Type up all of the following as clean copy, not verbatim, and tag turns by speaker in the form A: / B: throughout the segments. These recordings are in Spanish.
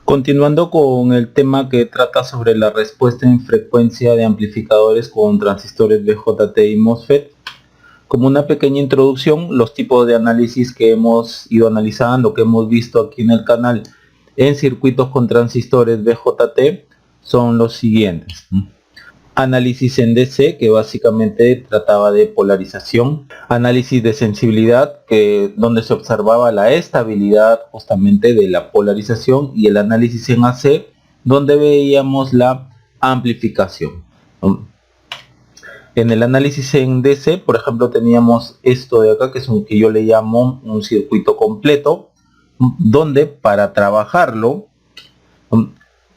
A: Continuando con el tema que trata sobre la respuesta en frecuencia de amplificadores con transistores BJT y MOSFET, como una pequeña introducción, los tipos de análisis que hemos ido analizando, que hemos visto aquí en el canal en circuitos con transistores BJT son los siguientes. Análisis en DC, que básicamente trataba de polarización. Análisis de sensibilidad, donde se observaba la estabilidad justamente de la polarización. Y el análisis en AC, donde veíamos la amplificación. En el análisis en DC, por ejemplo, teníamos esto de acá, que es un que yo le llamo un circuito completo, donde para trabajarlo,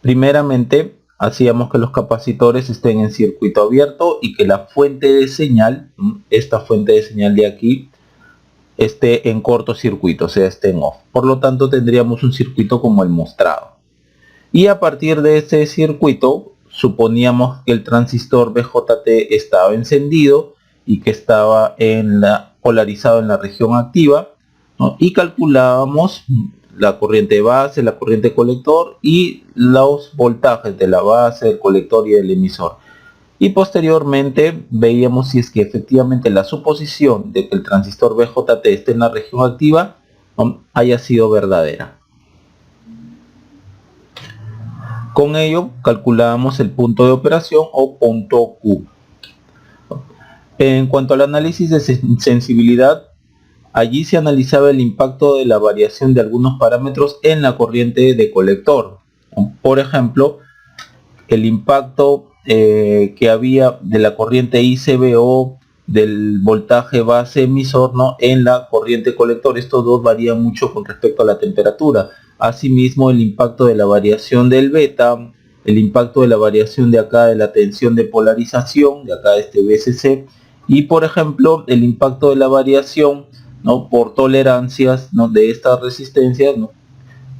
A: primeramente hacíamos que los capacitores estén en circuito abierto y que la fuente de señal, esta fuente de señal de aquí, esté en cortocircuito, o sea, esté en off. Por lo tanto, tendríamos un circuito como el mostrado. Y a partir de ese circuito, suponíamos que el transistor BJT estaba encendido y que estaba polarizado en la región activa, ¿no? Y calculábamos la corriente base, la corriente colector y los voltajes de la base, del colector y del emisor. Y posteriormente veíamos si es que efectivamente la suposición de que el transistor BJT esté en la región activa haya sido verdadera. Con ello calculábamos el punto de operación o punto Q. En cuanto al análisis de sensibilidad, allí se analizaba el impacto de la variación de algunos parámetros en la corriente de colector. Por ejemplo, el impacto que había de la corriente ICBO, del voltaje base emisor, ¿no?, en la corriente colector. Estos dos varían mucho con respecto a la temperatura. Asimismo, el impacto de la variación del beta, el impacto de la variación de acá de la tensión de polarización, de acá de este VCC, y por ejemplo, el impacto de la variación, ¿no?, por tolerancias, ¿no?, de estas resistencias, ¿no?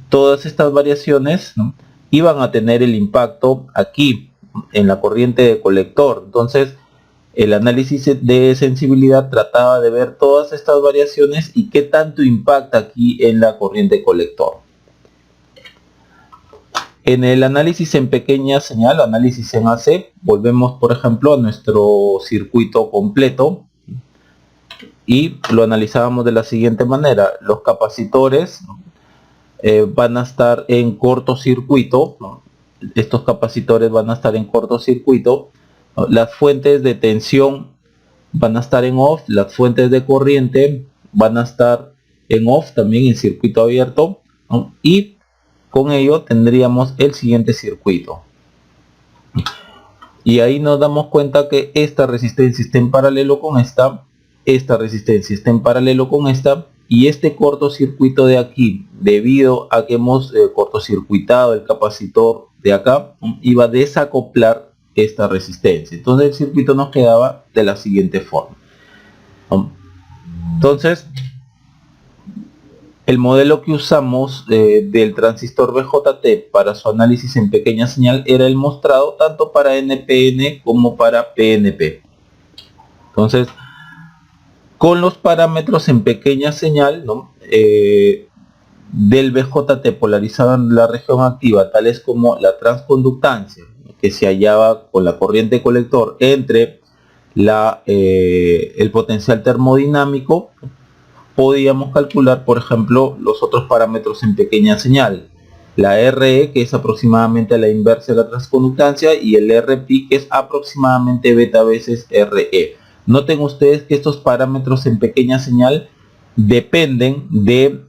A: Todas estas variaciones, ¿no?, iban a tener el impacto aquí en la corriente de colector. Entonces, el análisis de sensibilidad trataba de ver todas estas variaciones y qué tanto impacta aquí en la corriente colector. En el análisis en pequeña señal, análisis en AC, volvemos por ejemplo a nuestro circuito completo y lo analizábamos de la siguiente manera. Los capacitores van a estar en cortocircuito, ¿no? Estos capacitores van a estar en cortocircuito. Las fuentes de tensión van a estar en off, las fuentes de corriente van a estar en off, también en circuito abierto, ¿no? Y con ello tendríamos el siguiente circuito. Y ahí nos damos cuenta que esta resistencia está en paralelo con esta resistencia está en paralelo con esta, y este cortocircuito de aquí, debido a que hemos cortocircuitado el capacitor de acá, iba a desacoplar esta resistencia. Entonces el circuito nos quedaba de la siguiente forma. Entonces, el modelo que usamos del transistor BJT para su análisis en pequeña señal era el mostrado tanto para NPN como para PNP. Entonces, con los parámetros en pequeña señal, ¿no?, del BJT polarizado en la región activa, tales como la transconductancia que se hallaba con la corriente colector entre el potencial termodinámico, podíamos calcular, por ejemplo, los otros parámetros en pequeña señal. La RE, que es aproximadamente la inversa de la transconductancia, y el RP, que es aproximadamente beta veces RE. Noten ustedes que estos parámetros en pequeña señal dependen de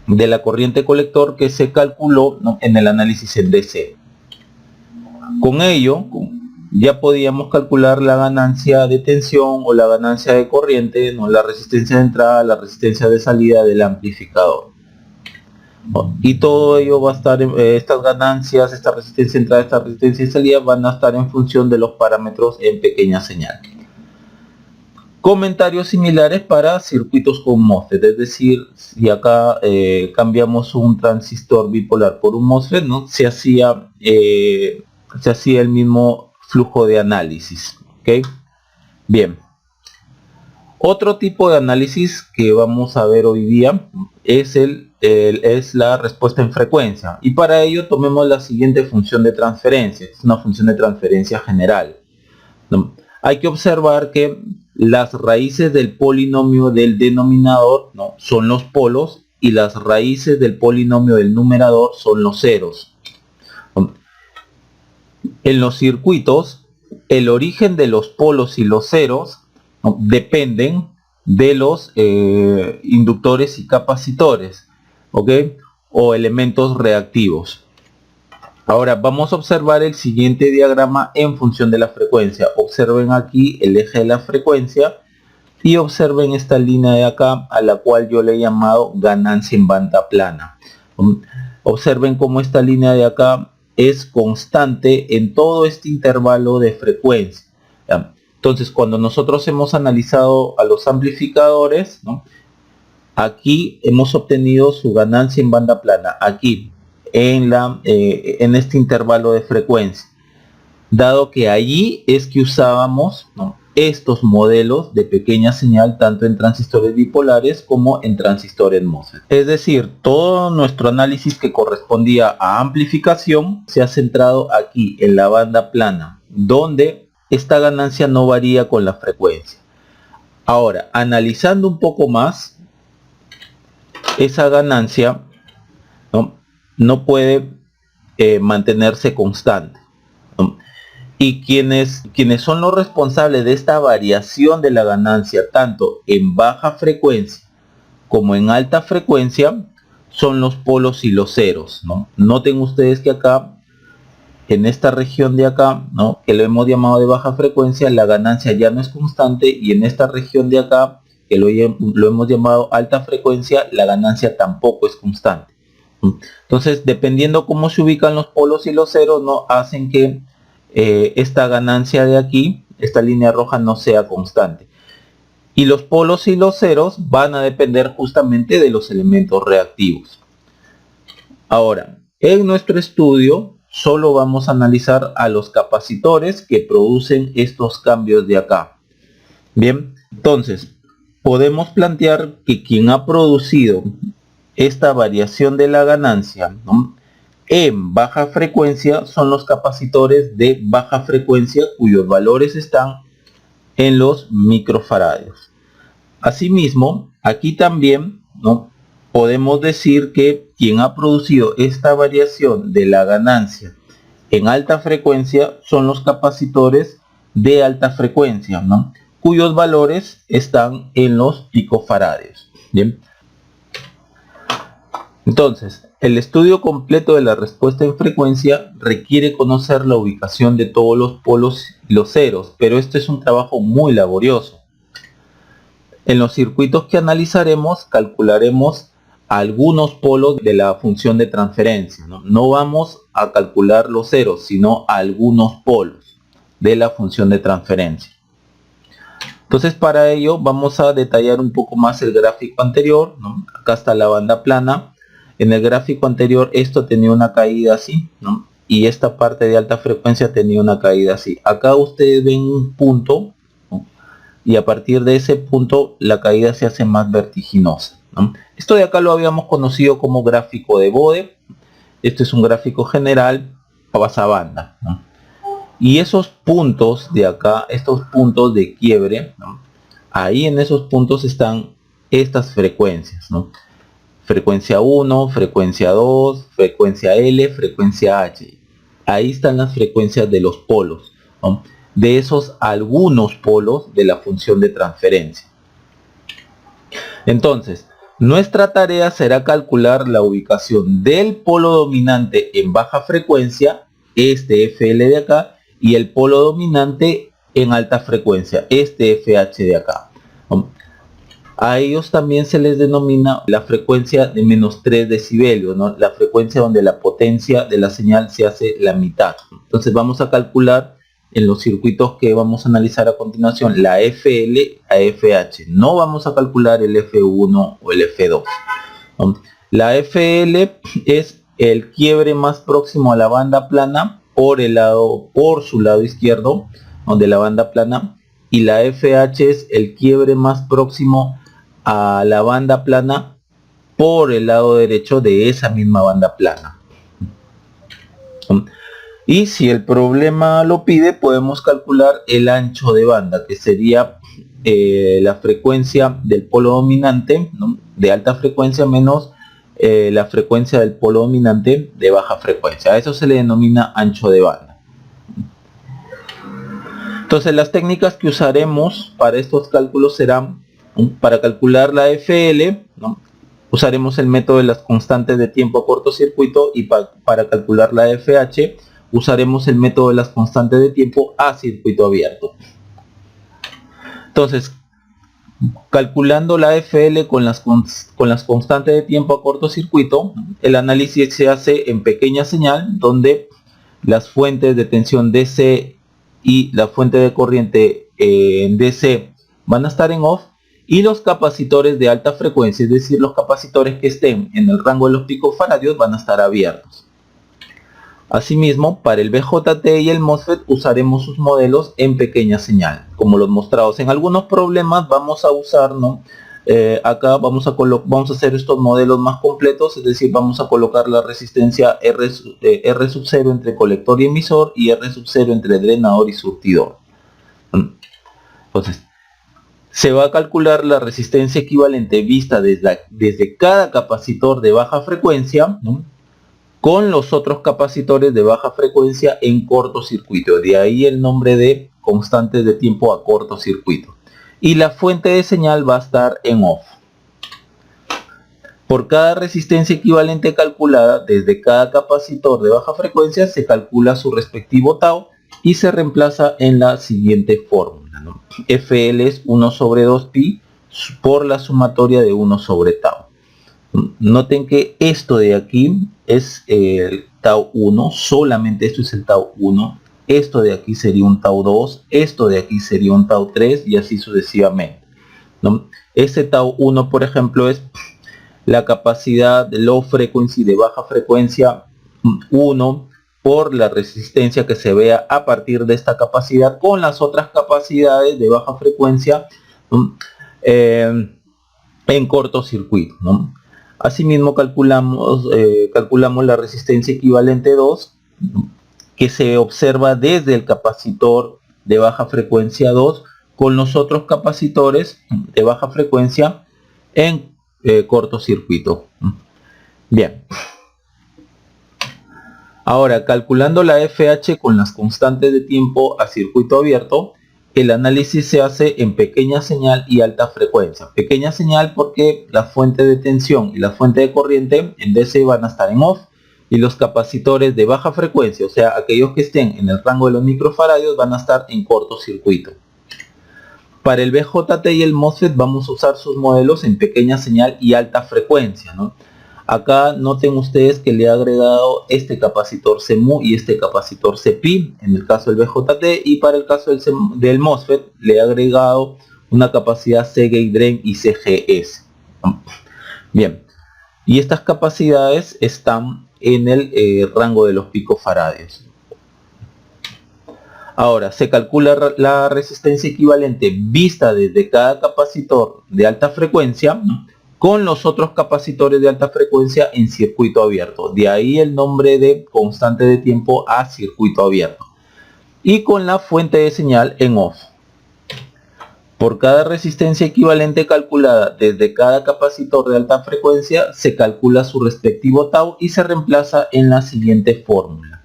A: la corriente colector que se calculó, ¿no?, en el análisis en DC. Con ello, ya podíamos calcular la ganancia de tensión o la ganancia de corriente, ¿no?, la resistencia de entrada, la resistencia de salida del amplificador. Y todo ello va a estar, estas ganancias, esta resistencia de entrada, esta resistencia de salida, van a estar en función de los parámetros en pequeña señal. Comentarios similares para circuitos con MOSFET, es decir, si acá cambiamos un transistor bipolar por un MOSFET, ¿no?, se hacía el mismo flujo de análisis. ¿Okay? Bien. Otro tipo de análisis que vamos a ver hoy día es el es la respuesta en frecuencia, y para ello tomemos la siguiente función de transferencia. Es una función de transferencia general, ¿no? Hay que observar que las raíces del polinomio del denominador, ¿no?, son los polos, y las raíces del polinomio del numerador son los ceros. En los circuitos, el origen de los polos y los ceros, ¿no?, dependen de los inductores y capacitores, ¿ok?, o elementos reactivos. Ahora vamos a observar el siguiente diagrama en función de la frecuencia. Observen aquí el eje de la frecuencia y observen esta línea de acá, a la cual yo le he llamado ganancia en banda plana. Observen cómo esta línea de acá es constante en todo este intervalo de frecuencia. Entonces, cuando nosotros hemos analizado a los amplificadores, ¿no?, aquí hemos obtenido su ganancia en banda plana, aquí en este intervalo de frecuencia, dado que allí es que usábamos, ¿no?, estos modelos de pequeña señal tanto en transistores bipolares como en transistores MOSFET. Es decir, todo nuestro análisis que correspondía a amplificación se ha centrado aquí en la banda plana, donde esta ganancia no varía con la frecuencia. Ahora, analizando un poco más, esa ganancia no puede mantenerse constante, ¿no? Y quienes son los responsables de esta variación de la ganancia tanto en baja frecuencia como en alta frecuencia son los polos y los ceros, ¿no? Noten ustedes que acá, en esta región de acá, ¿no?, que lo hemos llamado de baja frecuencia, la ganancia ya no es constante, y en esta región de acá, que lo hemos llamado alta frecuencia, la ganancia tampoco es constante. Entonces, dependiendo cómo se ubican los polos y los ceros, ¿no?, hacen que esta ganancia de aquí, esta línea roja, no sea constante. Y los polos y los ceros van a depender justamente de los elementos reactivos. Ahora, en nuestro estudio solo vamos a analizar a los capacitores que producen estos cambios de acá. Bien, entonces podemos plantear que quien ha producido esta variación de la ganancia, ¿no?, en baja frecuencia son los capacitores de baja frecuencia, cuyos valores están en los microfaradios. Asimismo, aquí también, ¿no?, podemos decir que quien ha producido esta variación de la ganancia en alta frecuencia son los capacitores de alta frecuencia, ¿no?, cuyos valores están en los picofaradios. Bien. Entonces, el estudio completo de la respuesta en frecuencia requiere conocer la ubicación de todos los polos y los ceros, pero esto es un trabajo muy laborioso. En los circuitos que analizaremos, calcularemos algunos polos de la función de transferencia, ¿no? No vamos a calcular los ceros, sino algunos polos de la función de transferencia. Entonces, para ello vamos a detallar un poco más el gráfico anterior, ¿no? Acá está la banda plana. En el gráfico anterior esto tenía una caída así, ¿no?, y esta parte de alta frecuencia tenía una caída así. Acá ustedes ven un punto, ¿no?, y a partir de ese punto la caída se hace más vertiginosa, ¿no? Esto de acá lo habíamos conocido como gráfico de Bode. Este es un gráfico general a base banda, ¿no? Y esos puntos de acá, estos puntos de quiebre, ¿no?, ahí en esos puntos están estas frecuencias, ¿no? Frecuencia 1, frecuencia 2, frecuencia L, frecuencia H. Ahí están las frecuencias de los polos, ¿no?, de esos algunos polos de la función de transferencia. Entonces, nuestra tarea será calcular la ubicación del polo dominante en baja frecuencia, este FL de acá, y el polo dominante en alta frecuencia, este FH de acá. A ellos también se les denomina la frecuencia de menos 3 decibelios, ¿no?, la frecuencia donde la potencia de la señal se hace la mitad. Entonces vamos a calcular en los circuitos que vamos a analizar a continuación la FL a FH. No vamos a calcular el F1 o el F2. La FL es el quiebre más próximo a la banda plana por su lado izquierdo, donde la banda plana, y la FH es el quiebre más próximo a la banda plana por el lado derecho de esa misma banda plana. Y si el problema lo pide, podemos calcular el ancho de banda, que sería la frecuencia del polo dominante, ¿no?, de alta frecuencia menos la frecuencia del polo dominante de baja frecuencia. A eso se le denomina ancho de banda. Entonces las técnicas que usaremos para estos cálculos serán, para calcular la FL, ¿no?, usaremos el método de las constantes de tiempo a cortocircuito, y para calcular la FH usaremos el método de las constantes de tiempo a circuito abierto. Entonces, calculando la FL con las constantes de tiempo a cortocircuito, el análisis se hace en pequeña señal, donde las fuentes de tensión DC y la fuente de corriente en DC van a estar en off, y los capacitores de alta frecuencia, es decir, los capacitores que estén en el rango de los picofaradios, van a estar abiertos. Asimismo, para el BJT y el MOSFET usaremos sus modelos en pequeña señal, como los mostrados. En algunos problemas vamos a usar, ¿no?, acá vamos a hacer estos modelos más completos, es decir, vamos a colocar la resistencia R sub 0 entre colector y emisor, y R sub 0 entre drenador y surtidor. Entonces, se va a calcular la resistencia equivalente vista desde cada capacitor de baja frecuencia, ¿no?, con los otros capacitores de baja frecuencia en cortocircuito. De ahí el nombre de constantes de tiempo a cortocircuito. Y la fuente de señal va a estar en off. Por cada resistencia equivalente calculada desde cada capacitor de baja frecuencia, se calcula su respectivo tau y se reemplaza en la siguiente fórmula, ¿no? FL es 1 sobre 2pi por la sumatoria de 1 sobre tau. Noten que esto de aquí es el tau 1, solamente esto es el tau 1, esto de aquí sería un tau 2, esto de aquí sería un tau 3 y así sucesivamente, ¿no? Este tau 1, por ejemplo, es la capacidad de low frequency, de baja frecuencia 1, por la resistencia que se vea a partir de esta capacidad con las otras capacidades de baja frecuencia en cortocircuito, ¿no? Asimismo calculamos la resistencia equivalente 2, que se observa desde el capacitor de baja frecuencia 2 con los otros capacitores de baja frecuencia en cortocircuito. Bien. Ahora, calculando la FH con las constantes de tiempo a circuito abierto, el análisis se hace en pequeña señal y alta frecuencia. Pequeña señal porque la fuente de tensión y la fuente de corriente en DC van a estar en off, y los capacitores de baja frecuencia, o sea, aquellos que estén en el rango de los microfaradios, van a estar en cortocircuito. Para el BJT y el MOSFET vamos a usar sus modelos en pequeña señal y alta frecuencia, ¿no? Acá noten ustedes que le he agregado este capacitor CMU y este capacitor CPI en el caso del BJT, y para el caso del MOSFET le he agregado una capacidad C-Gate Drain y CGS. Bien, y estas capacidades están en el rango de los picofaradios. Ahora, se calcula la resistencia equivalente vista desde cada capacitor de alta frecuencia, ¿no?, con los otros capacitores de alta frecuencia en circuito abierto. De ahí el nombre de constante de tiempo a circuito abierto. Y con la fuente de señal en off. Por cada resistencia equivalente calculada desde cada capacitor de alta frecuencia, se calcula su respectivo tau y se reemplaza en la siguiente fórmula.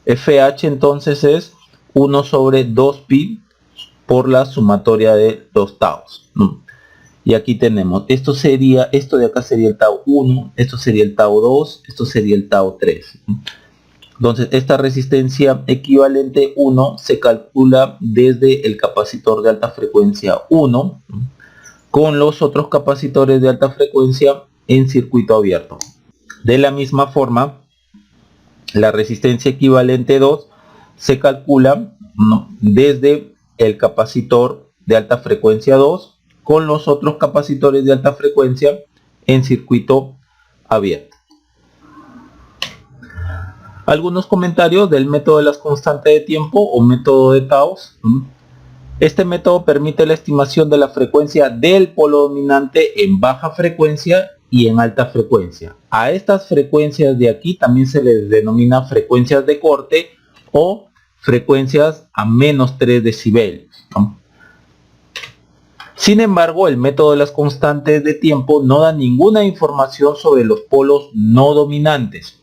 A: FH entonces es 1 sobre 2pi por la sumatoria de los taus, ¿no? Y aquí tenemos, esto de acá sería el tau 1, esto sería el tau 2, esto sería el tau 3. Entonces esta resistencia equivalente 1 se calcula desde el capacitor de alta frecuencia 1 con los otros capacitores de alta frecuencia en circuito abierto. De la misma forma, la resistencia equivalente 2 se calcula, ¿no?, desde el capacitor de alta frecuencia 2 con los otros capacitores de alta frecuencia en circuito abierto. Algunos comentarios del método de las constantes de tiempo o método de taus. Este método permite la estimación de la frecuencia del polo dominante en baja frecuencia y en alta frecuencia. A estas frecuencias de aquí también se les denomina frecuencias de corte o frecuencias a menos 3 decibelios, ¿no? Sin embargo, el método de las constantes de tiempo no da ninguna información sobre los polos no dominantes.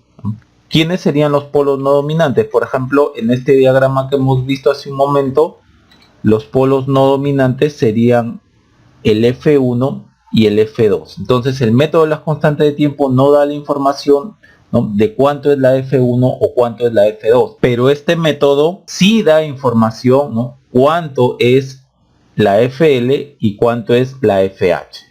A: ¿Quiénes serían los polos no dominantes? Por ejemplo, en este diagrama que hemos visto hace un momento, los polos no dominantes serían el F1 y el F2. Entonces el método de las constantes de tiempo no da la información, ¿no?, de cuánto es la F1 o cuánto es la F2. Pero este método sí da información, ¿no?, cuánto es la FL y cuánto es la FH.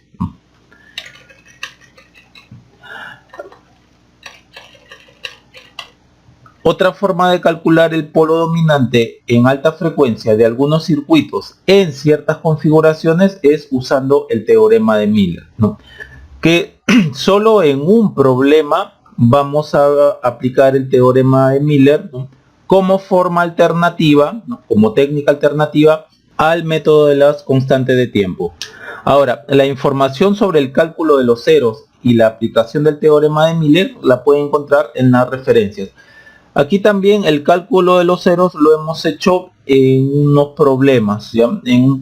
A: Otra forma de calcular el polo dominante en alta frecuencia de algunos circuitos en ciertas configuraciones es usando el teorema de Miller, ¿no?, que solo en un problema vamos a aplicar el teorema de Miller, ¿no?, como forma alternativa, ¿no?, como técnica alternativa al método de las constantes de tiempo. Ahora, la información sobre el cálculo de los ceros y la aplicación del teorema de Miller la pueden encontrar en las referencias. Aquí también el cálculo de los ceros lo hemos hecho en unos problemas, ¿ya?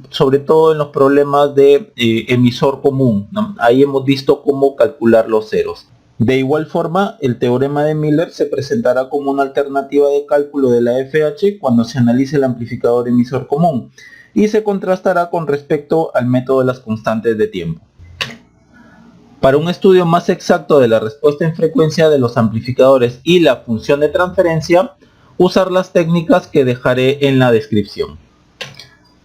A: Sobre todo en los problemas de emisor común, ¿no? Ahí hemos visto cómo calcular los ceros. De igual forma, el teorema de Miller se presentará como una alternativa de cálculo de la FH cuando se analice el amplificador emisor común y se contrastará con respecto al método de las constantes de tiempo. Para un estudio más exacto de la respuesta en frecuencia de los amplificadores y la función de transferencia, usar las técnicas que dejaré en la descripción.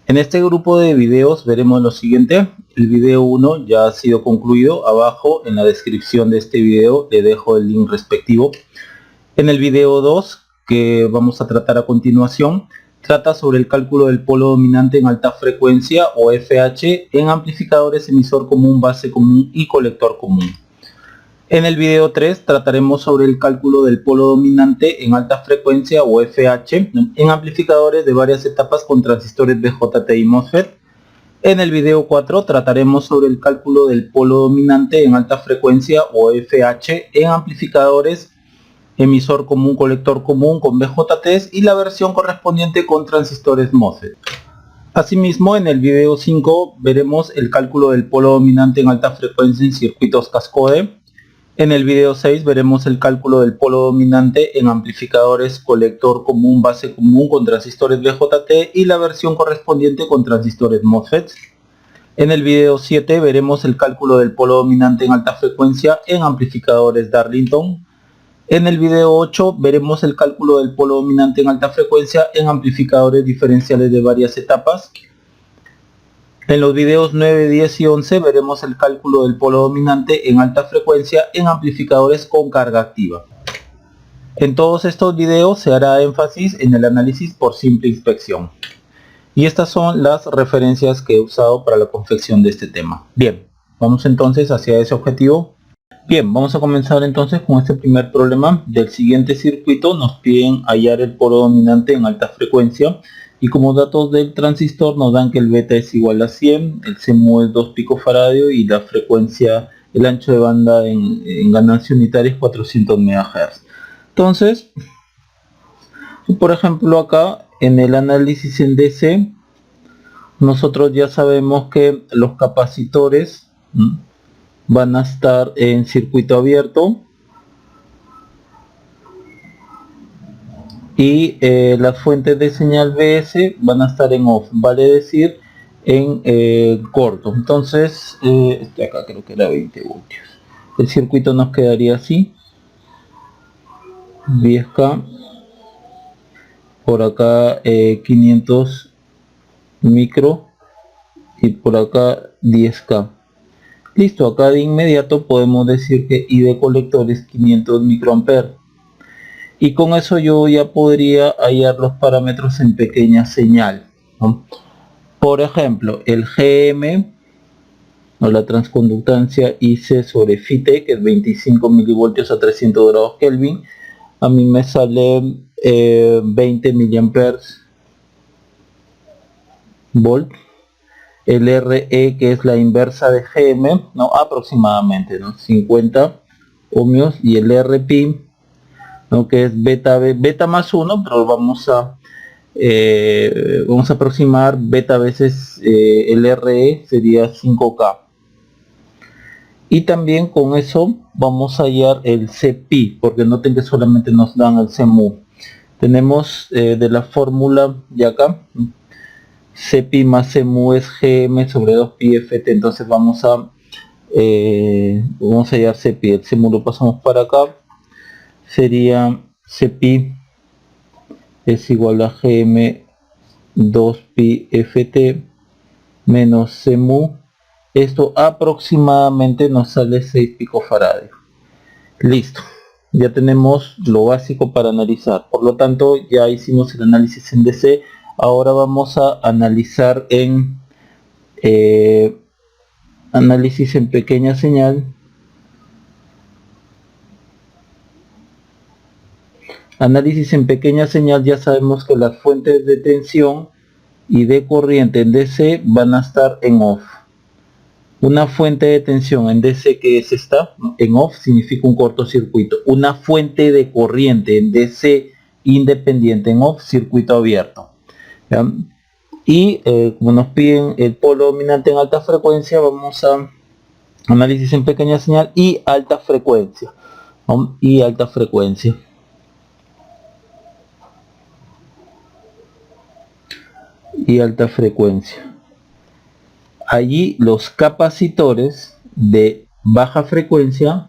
A: En este grupo de videos veremos lo siguiente. El video 1 ya ha sido concluido. Abajo en la descripción de este video le dejo el link respectivo. En el video 2, que vamos a tratar a continuación, trata sobre el cálculo del polo dominante en alta frecuencia o FH en amplificadores emisor común, base común y colector común. En el video 3 trataremos sobre el cálculo del polo dominante en alta frecuencia o FH en amplificadores de varias etapas con transistores BJT y MOSFET. En el video 4 trataremos sobre el cálculo del polo dominante en alta frecuencia o FH en amplificadores emisor común, colector común con BJTs y la versión correspondiente con transistores MOSFET. Asimismo, en el video 5 veremos el cálculo del polo dominante en alta frecuencia en circuitos cascode. En el video 6 veremos el cálculo del polo dominante en amplificadores colector común, base común con transistores BJT y la versión correspondiente con transistores MOSFET. En el video 7 veremos el cálculo del polo dominante en alta frecuencia en amplificadores Darlington. En el video 8 veremos el cálculo del polo dominante en alta frecuencia en amplificadores diferenciales de varias etapas. En los videos 9, 10 y 11 veremos el cálculo del polo dominante en alta frecuencia en amplificadores con carga activa. En todos estos videos se hará énfasis en el análisis por simple inspección. Y estas son las referencias que he usado para la confección de este tema. Bien, vamos entonces hacia ese objetivo. Bien, vamos a comenzar entonces con este primer problema. Del siguiente circuito nos piden hallar el polo dominante en alta frecuencia y como datos del transistor nos dan que el beta es igual a 100, el CMU es 2 picofaradio y la frecuencia, el ancho de banda en ganancia unitaria es 400 MHz. Entonces, por ejemplo acá en el análisis en DC, nosotros ya sabemos que los capacitores van a estar en circuito abierto y las fuentes de señal BS van a estar en off, vale decir en corto. Entonces este acá creo que era 20 voltios. El circuito nos quedaría así: 10K, por acá 500 micro y por acá 10K. Listo, acá de inmediato podemos decir que I de colector es 500 microamperes. Y con eso yo ya podría hallar los parámetros en pequeña señal, ¿no? Por ejemplo, el GM, o la transconductancia IC sobre Φt, que es 25 milivoltios a 300 grados Kelvin, a mí me sale 20 miliamperes volt. el RE, que es la inversa de GM, ¿no? Aproximadamente, ¿no? 50 ohmios, y el RP, ¿no? Que es beta más 1, pero vamos a aproximar beta veces el RE, sería 5K. Y también con eso vamos a hallar el CPI, porque noten que solamente nos dan el CMU. Tenemos de la fórmula de acá, CPI más CMU es GM sobre 2pi FT. Entonces vamos a hallar CPI. El CMU lo pasamos para acá, sería CPI es igual a GM 2pi FT menos CMU. Esto aproximadamente nos sale 6 picofaradios. Listo, ya tenemos lo básico para analizar. Por lo tanto, ya hicimos el análisis en DC. Ahora vamos a analizar en análisis en pequeña señal. Análisis en pequeña señal, ya sabemos que las fuentes de tensión y de corriente en DC van a estar en off. Una fuente de tensión en DC, que es esta, en off, significa un cortocircuito. Una fuente de corriente en DC independiente en off, circuito abierto. ¿Ya? Y como nos piden el polo dominante en alta frecuencia, vamos a análisis en pequeña señal y alta frecuencia. ¿No? Y alta frecuencia. Y alta frecuencia. Allí los capacitores de baja frecuencia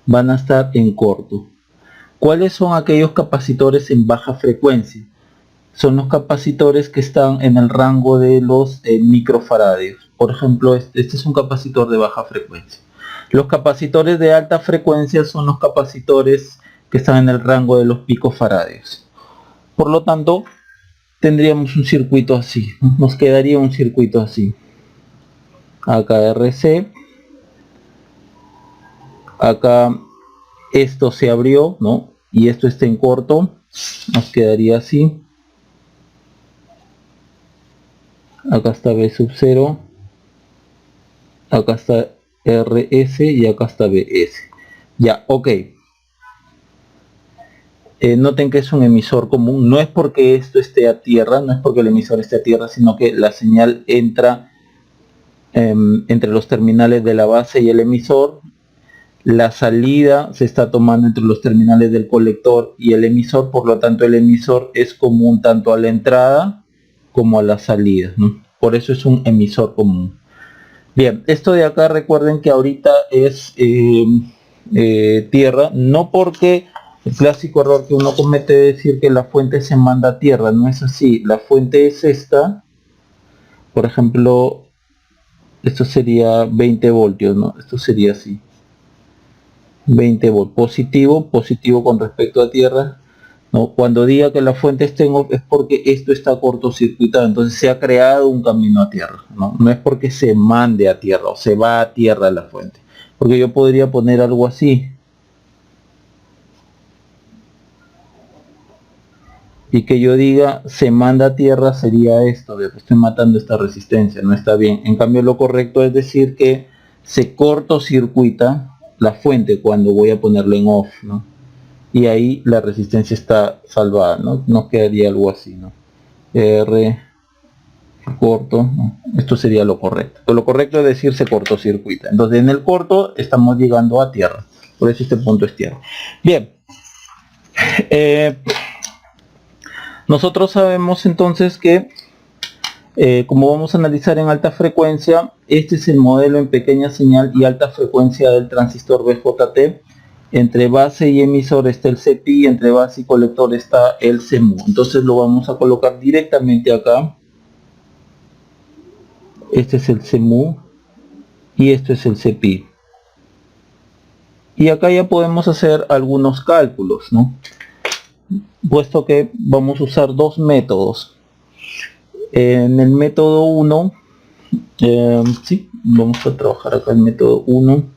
A: van a estar en corto. ¿Cuáles son aquellos capacitores en baja frecuencia? Son los capacitores que están en el rango de los microfaradios. Por ejemplo, este es un capacitor de baja frecuencia. Los capacitores de alta frecuencia son los capacitores que están en el rango de los picofaradios. Por lo tanto, tendríamos un circuito así. Nos quedaría un circuito así. Acá RC, acá esto se abrió, ¿no? Y esto está en corto, nos quedaría así. Acá está B sub 0, acá está RS y acá está BS. Ya, ok. Noten que es un emisor común. No es porque esto esté a tierra, no es porque el emisor esté a tierra, sino que la señal entra entre los terminales de la base y el emisor. La salida se está tomando entre los terminales del colector y el emisor, por lo tanto el emisor es común tanto a la entrada como a la salida, ¿no? Por eso es un emisor común. Bien, esto de acá recuerden que ahorita es tierra, no porque el clásico error que uno comete de decir que la fuente se manda a tierra, no es así. La fuente es esta, por ejemplo, esto sería 20 voltios, ¿no? Esto sería así. 20 voltios, positivo con respecto a tierra, ¿no? Cuando diga que la fuente está en off es porque esto está cortocircuitado, entonces se ha creado un camino a tierra, ¿no? No es porque se mande a tierra o se va a tierra la fuente, porque yo podría poner algo así y que yo diga se manda a tierra, sería esto, estoy matando esta resistencia, no está bien. En cambio lo correcto es decir que se cortocircuita la fuente cuando voy a ponerlo en off, ¿no? Y ahí la resistencia está salvada, ¿no? Nos quedaría algo así, ¿no? R corto, ¿no? Esto sería lo correcto. Lo correcto es decir se cortocircuita. Entonces en el corto estamos llegando a tierra. Por eso este punto es tierra. Bien. Nosotros sabemos entonces que como vamos a analizar en alta frecuencia, este es el modelo en pequeña señal y alta frecuencia del transistor BJT. Entre base y emisor está el CPI, entre base y colector está el CMU. Entonces lo vamos a colocar directamente acá. Este es el CMU y esto es el CPI. Y acá ya podemos hacer algunos cálculos, ¿no? Puesto que vamos a usar dos métodos. En el método 1, sí, vamos a trabajar acá el método 1.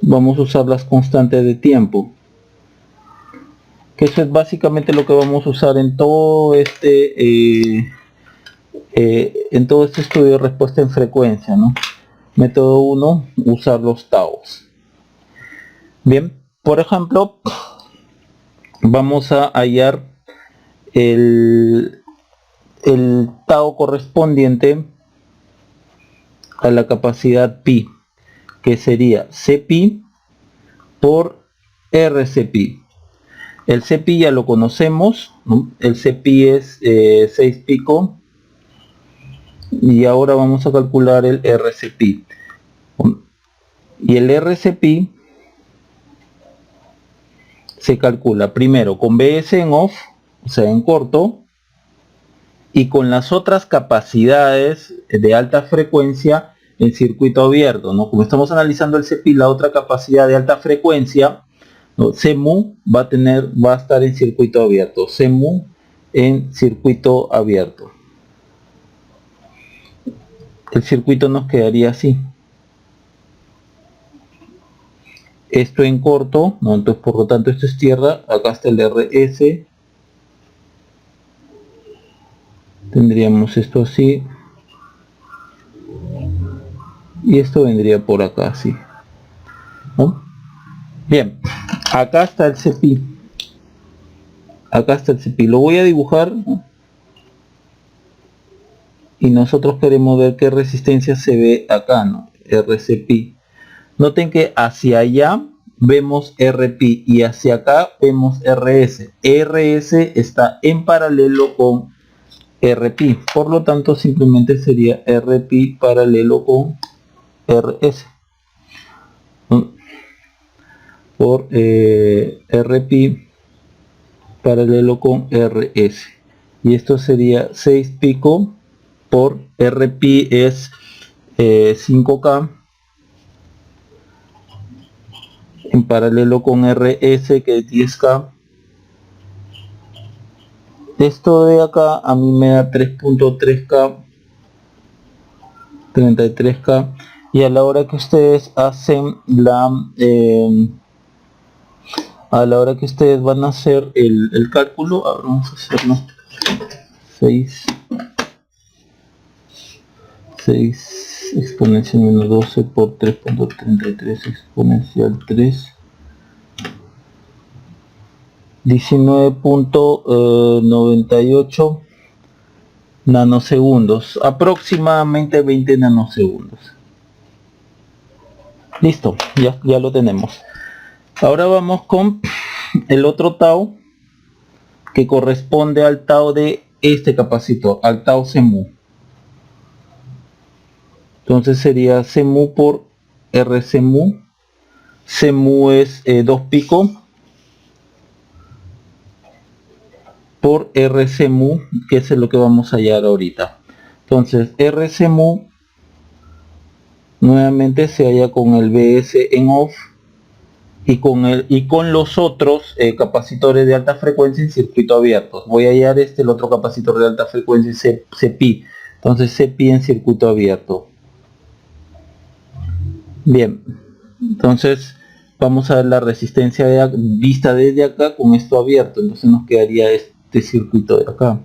A: Vamos a usar las constantes de tiempo. Que eso es básicamente lo que vamos a usar en todo este en todo este estudio de respuesta en frecuencia, ¿no? Método 1, usar los taos. Bien, por ejemplo, vamos a hallar el tau correspondiente a la capacidad pi, que sería Cpi por RCpi. El Cpi ya lo conocemos, ¿no? El Cpi es 6 pico, y ahora vamos a calcular el RCpi. Y el RCpi se calcula primero con Bs en off, o sea en corto, y con las otras capacidades de alta frecuencia en circuito abierto, ¿no? Como estamos analizando el Cpi, la otra capacidad de alta frecuencia, ¿no? Cmu va a estar en circuito abierto, Cmu en circuito abierto. El circuito nos quedaría así. Esto en corto, ¿no? Entonces por lo tanto esto es tierra, acá está el RS, tendríamos esto así, y esto vendría por acá así, ¿no? Bien, acá está el Cpi, acá está el Cpi, lo voy a dibujar, ¿no? Y nosotros queremos ver qué resistencia se ve acá, ¿no? RCpi. Noten que hacia allá vemos Rpi y hacia acá vemos Rs. Rs está en paralelo con Rpi, por lo tanto simplemente sería Rpi paralelo con Rs. Por Rpi paralelo con Rs. Y esto sería 6 pico por Rpi es 5K en paralelo con RS, que es 10K. Esto de acá a mí me da 3.3K, 33K. Y a la hora que ustedes hacen a la hora que ustedes van a hacer el cálculo, ahora vamos a hacerlo 6 exponencial menos 12 por 3.33 exponencial 3, 19.98 nanosegundos, aproximadamente 20 nanosegundos. Listo, ya lo tenemos. Ahora vamos con el otro tau, que corresponde al tau de este capacitor, al tau Cmu. Entonces sería Cmu por Rcmu. Cmu es 2 pico por Rcmu, que es lo que vamos a hallar ahorita. Entonces Rcmu nuevamente se halla con el Bs en off y con los otros capacitores de alta frecuencia en circuito abierto. Voy a hallar el otro capacitor de alta frecuencia, Cpi. Entonces Cpi en circuito abierto. Bien, entonces vamos a ver la resistencia vista desde acá con esto abierto. Entonces nos quedaría este circuito de acá.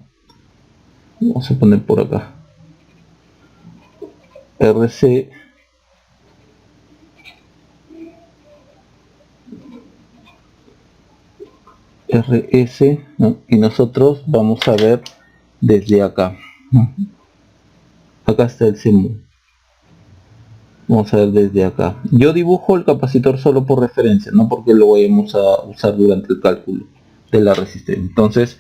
A: Vamos a poner por acá RC RS, ¿no? Y nosotros vamos a ver desde acá, ¿no? Acá está el Cmu. Vamos a ver desde acá. Yo dibujo el capacitor solo por referencia, no porque lo vayamos a usar durante el cálculo de la resistencia. Entonces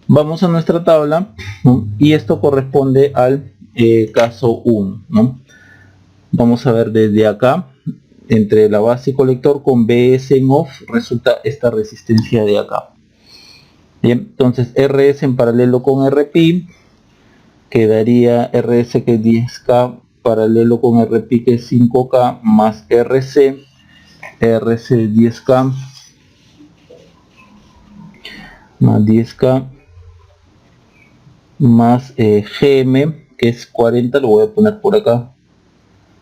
A: vamos a nuestra tabla, ¿no? Y esto corresponde al caso 1, ¿no? Vamos a ver desde acá, entre la base y colector con Bs en off, resulta esta resistencia de acá. Bien, entonces Rs en paralelo con Rpi, quedaría Rs que es 10K paralelo con Rpi que es 5K más Rc 10K más 10K más Gm que es 40, lo voy a poner por acá.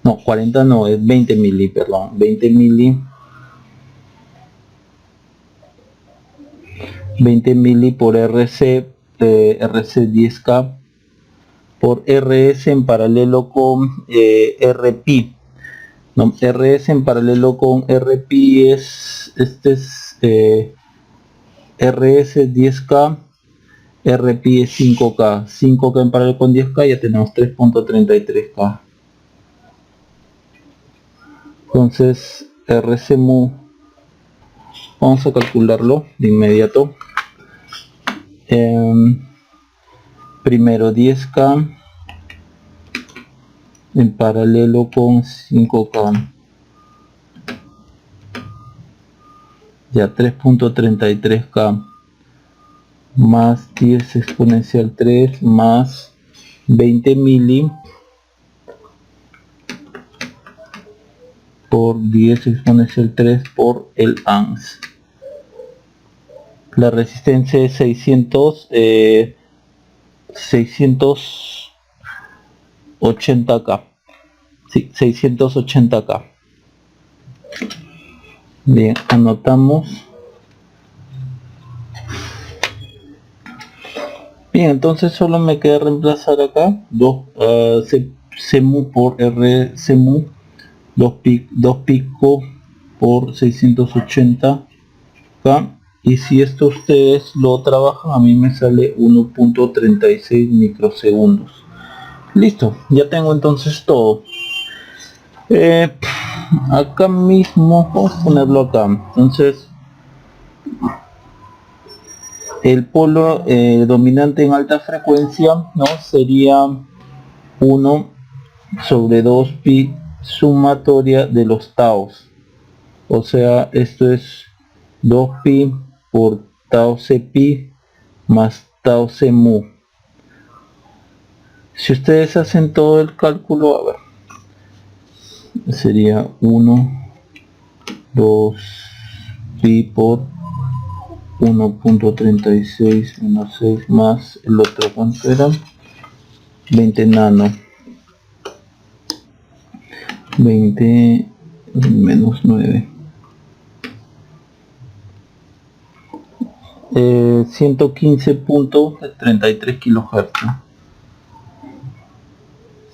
A: No, 40 no, es 20 mili, perdón, 20 mili. 20 mili por RC, RC 10K por RS en paralelo con RP. No, RS en paralelo con RP es, este es RS 10K, RP es 5K, 5K en paralelo con 10K, ya tenemos 3.33K. Entonces RCMU, vamos a calcularlo de inmediato. Primero 10K en paralelo con 5K, ya 3.33K más 10 exponencial 3 más 20 mili por 10 exponencial 3 por el ANS. La resistencia es 680K. Sí, 680K. Bien, anotamos. Bien, entonces solo me queda reemplazar acá CMU por RCMU, 2 pico por 680K, y si esto ustedes lo trabajan, a mí me sale 1.36 microsegundos. Listo, ya tengo entonces todo. Acá mismo, vamos a ponerlo acá. Entonces, el polo dominante en alta frecuencia, ¿no?, sería 1 sobre 2 pi sumatoria de los taos. O sea, esto es 2 pi por tau c pi más tau c mu. Si ustedes hacen todo el cálculo, a ver, sería 1, 2 pi por 1.36 menos 6 más el otro, ¿cuánto era? 20 nano. 20 menos 9. 115.33 kilohertz.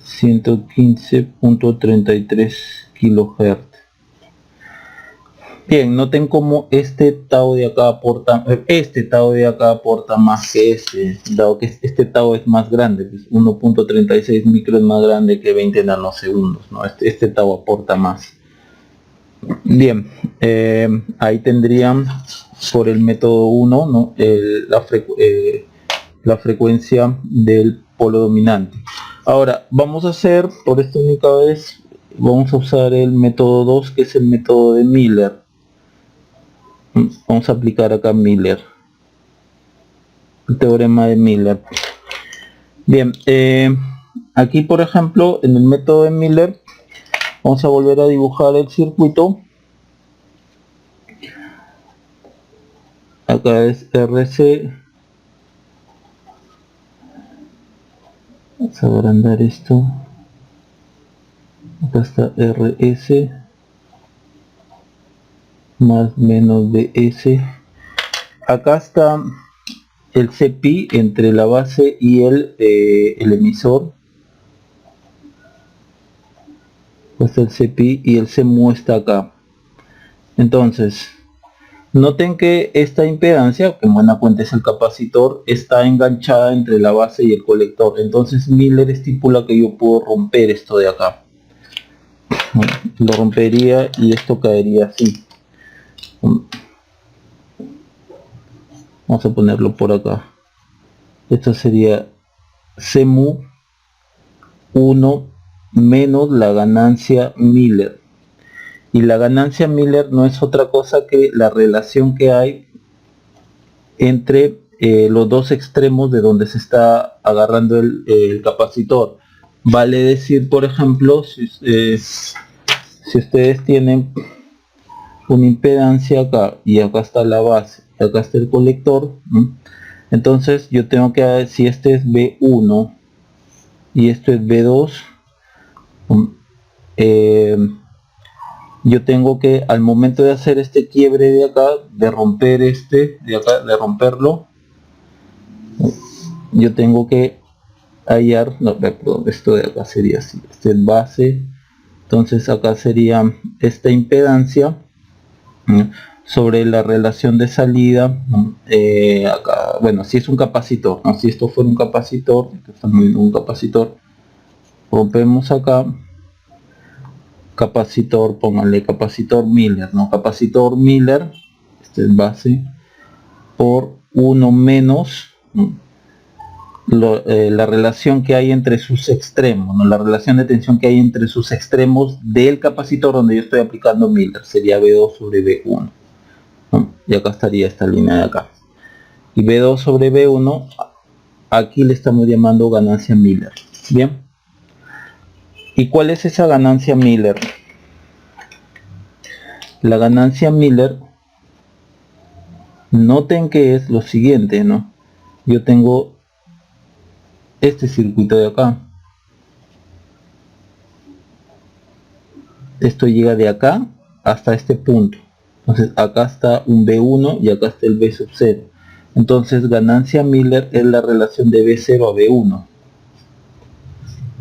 A: 115.33 kilohertz. Bien, noten cómo este tau de acá aporta, más que este, dado que este tau es más grande, pues 1.36 micro es más grande que 20 nanosegundos, ¿no? Este tau aporta más. Bien, ahí tendrían por el método 1, ¿no?, la frecuencia del polo dominante. Ahora vamos a hacer, por esta única vez, vamos a usar el método 2, que es el método de Miller. Vamos a aplicar acá Miller, el teorema de Miller. Bien, aquí por ejemplo en el método de Miller vamos a volver a dibujar el circuito. Acá es RC, vamos a agrandar esto. Acá está RS más menos DS. Acá está el CPI entre la base y el emisor. Está el CPI y el CMU está acá. Entonces, noten que esta impedancia, que en buena cuenta es el capacitor, está enganchada entre la base y el colector. Entonces Miller estipula que yo puedo romper esto de acá. Lo rompería y esto caería así. Vamos a ponerlo por acá. Esto sería CMU 1 menos la ganancia Miller. Y la ganancia Miller no es otra cosa que la relación que hay entre los dos extremos de donde se está agarrando el capacitor. Vale decir, por ejemplo, si ustedes tienen una impedancia acá y acá está la base y acá está el colector, ¿no? Entonces yo tengo que ver si este es B1 y esto es B2, yo tengo que, al momento de hacer este quiebre de acá, de romper este de acá, de romperlo, yo tengo que hallar, no, perdón, esto de acá sería así, este es base, entonces acá sería esta impedancia sobre la relación de salida, acá, bueno, si es un capacitor, ¿no? Si esto fuera un capacitor, rompemos acá, capacitor, pónganle capacitor Miller, ¿no? Capacitor Miller, este es base, por 1 menos la relación que hay entre sus extremos, ¿no? La relación de tensión que hay entre sus extremos del capacitor donde yo estoy aplicando Miller, sería B2 sobre B1, ¿no? Y acá estaría esta línea de acá. Y B2 sobre B1, aquí le estamos llamando ganancia Miller. Bien. ¿Y cuál es esa ganancia Miller? La ganancia Miller, noten que es lo siguiente, ¿no? Yo tengo este circuito de acá. Esto llega de acá hasta este punto. Entonces acá está un B1 y acá está el B sub 0. Entonces ganancia Miller es la relación de B0 a B1.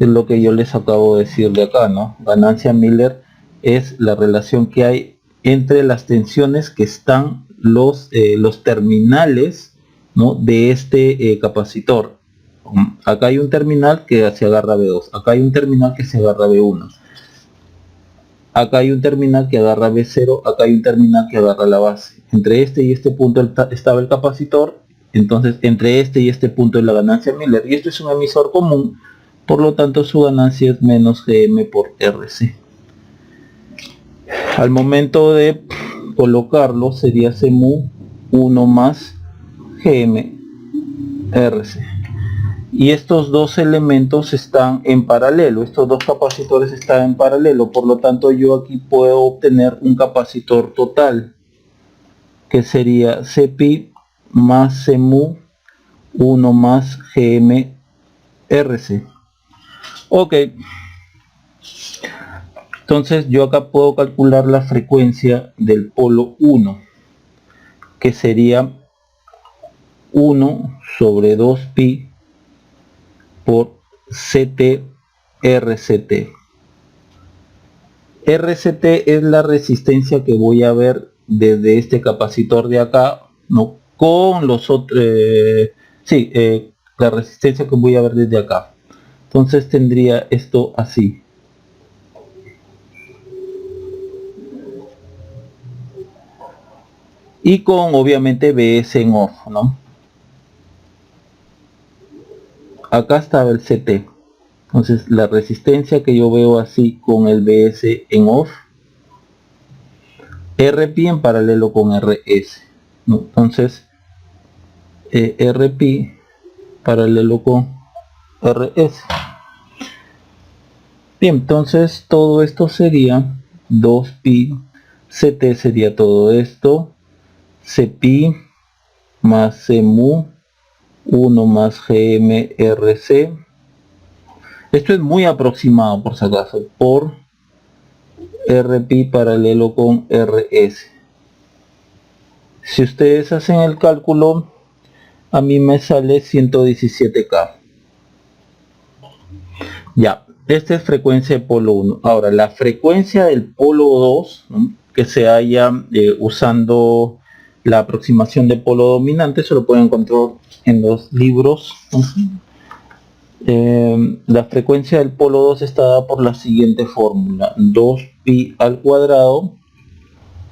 A: Es lo que yo les acabo de decir de acá, ¿no? Ganancia Miller es la relación que hay entre las tensiones que están los terminales, ¿no? De este capacitor. Acá hay un terminal que se agarra a B2, acá hay un terminal que se agarra a B1, acá hay un terminal que agarra B0, acá hay un terminal que agarra la base. Entre este y este punto estaba el capacitor, entonces entre este y este punto es la ganancia Miller, y esto es un emisor común, por lo tanto su ganancia es menos Gm por Rc. Al momento de colocarlo sería Cmu 1 más Gm Rc. Y estos dos elementos están en paralelo, estos dos capacitores están en paralelo, por lo tanto yo aquí puedo obtener un capacitor total que sería Cpi más Cmu 1 más Gm Rc. Ok, entonces yo acá puedo calcular la frecuencia del polo 1, que sería 1 sobre 2pi por Ct RCT. RCT es la resistencia que voy a ver desde este capacitor de acá, no con los otros, la resistencia que voy a ver desde acá. Entonces tendría esto así. Y con obviamente BS en off, ¿no? Acá estaba el CT. Entonces la resistencia que yo veo así con el BS en off, RP en paralelo con RS, ¿no? Entonces RP paralelo con RS. Bien, entonces todo esto sería 2pi, CT sería todo esto, Cpi más Cmu 1 más GMRC. Esto es muy aproximado por si acaso, por RP paralelo con RS. Si ustedes hacen el cálculo, a mí me sale 117K. Ya, esta es frecuencia de polo 1. Ahora, la frecuencia del polo 2, ¿no?, que se haya usando la aproximación de polo dominante, se lo pueden encontrar en los libros. La frecuencia del polo 2 está dada por la siguiente fórmula: 2pi al cuadrado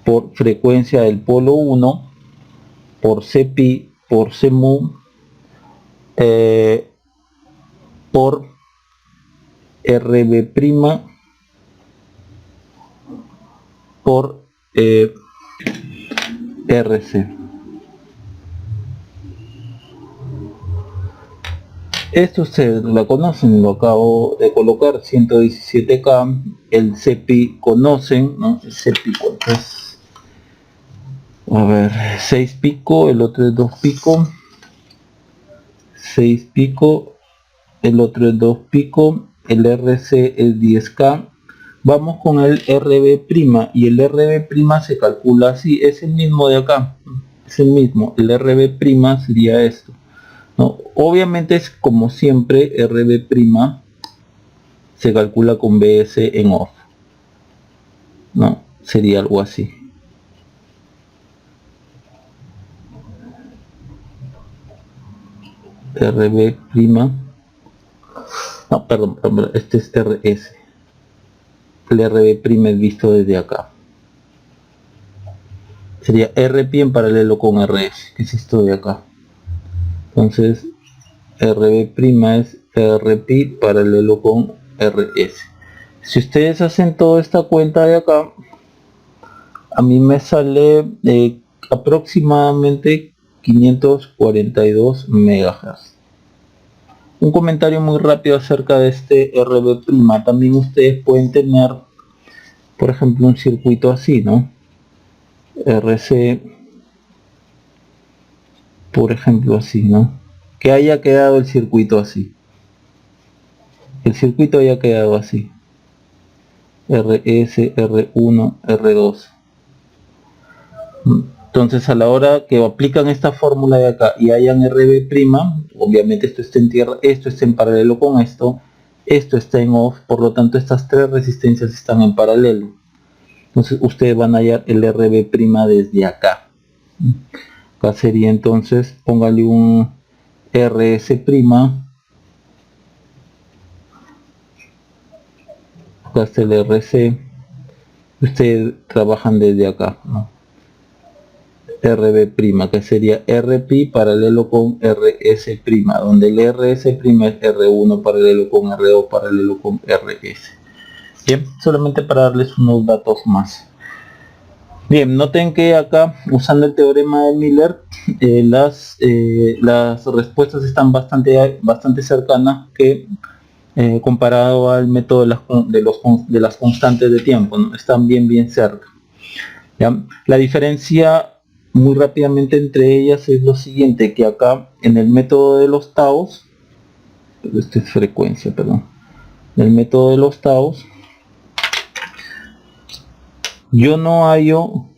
A: por frecuencia del polo 1 por Cpi por Cmu por Rb' por Rc. Esto ustedes la conocen, lo acabo de colocar, 117K. El Cpi conocen, ¿no? El Cpi, ¿cuánto es? A ver, 6 pico, el otro es 2 pico. 6 pico, el otro es 2 pico. El RC es 10K. Vamos con el Rb' y el Rb' se calcula así, es el mismo de acá, es el mismo. El Rb' sería esto, ¿no? Obviamente es como siempre RB' se calcula con BS en off, ¿no? Sería algo así. RB', no, perdón, este es RS. El RB' es visto desde acá. Sería RP en paralelo con RS, que es esto de acá. Entonces, RB' es RP paralelo con RS. Si ustedes hacen toda esta cuenta de acá, a mí me sale aproximadamente 542 MHz. Un comentario muy rápido acerca de este RB'. También ustedes pueden tener, por ejemplo, un circuito así, ¿no? RC, por ejemplo, así, ¿no? Que haya quedado el circuito así. El circuito haya quedado así. RS, R1, R2. Entonces a la hora que aplican esta fórmula de acá y hayan RB', obviamente esto está en tierra, esto está en paralelo con esto está en off, por lo tanto estas tres resistencias están en paralelo. Entonces ustedes van a hallar el RB' desde acá. Acá sería entonces, póngale un RS', acá está el RC, ustedes trabajan desde acá, ¿no? RB', que sería RP paralelo con RS', donde el RS' es R1 paralelo con R2 paralelo con RS. Bien, solamente para darles unos datos más. Bien, noten que acá, usando el teorema de Miller, las respuestas están bastante cercanas que comparado al método de las constantes de tiempo, ¿no? Están bien cerca. ¿Ya? La diferencia muy rápidamente entre ellas es lo siguiente, que acá en el método de los taos, esta es frecuencia, perdón, en el método de los taos, yo no hallo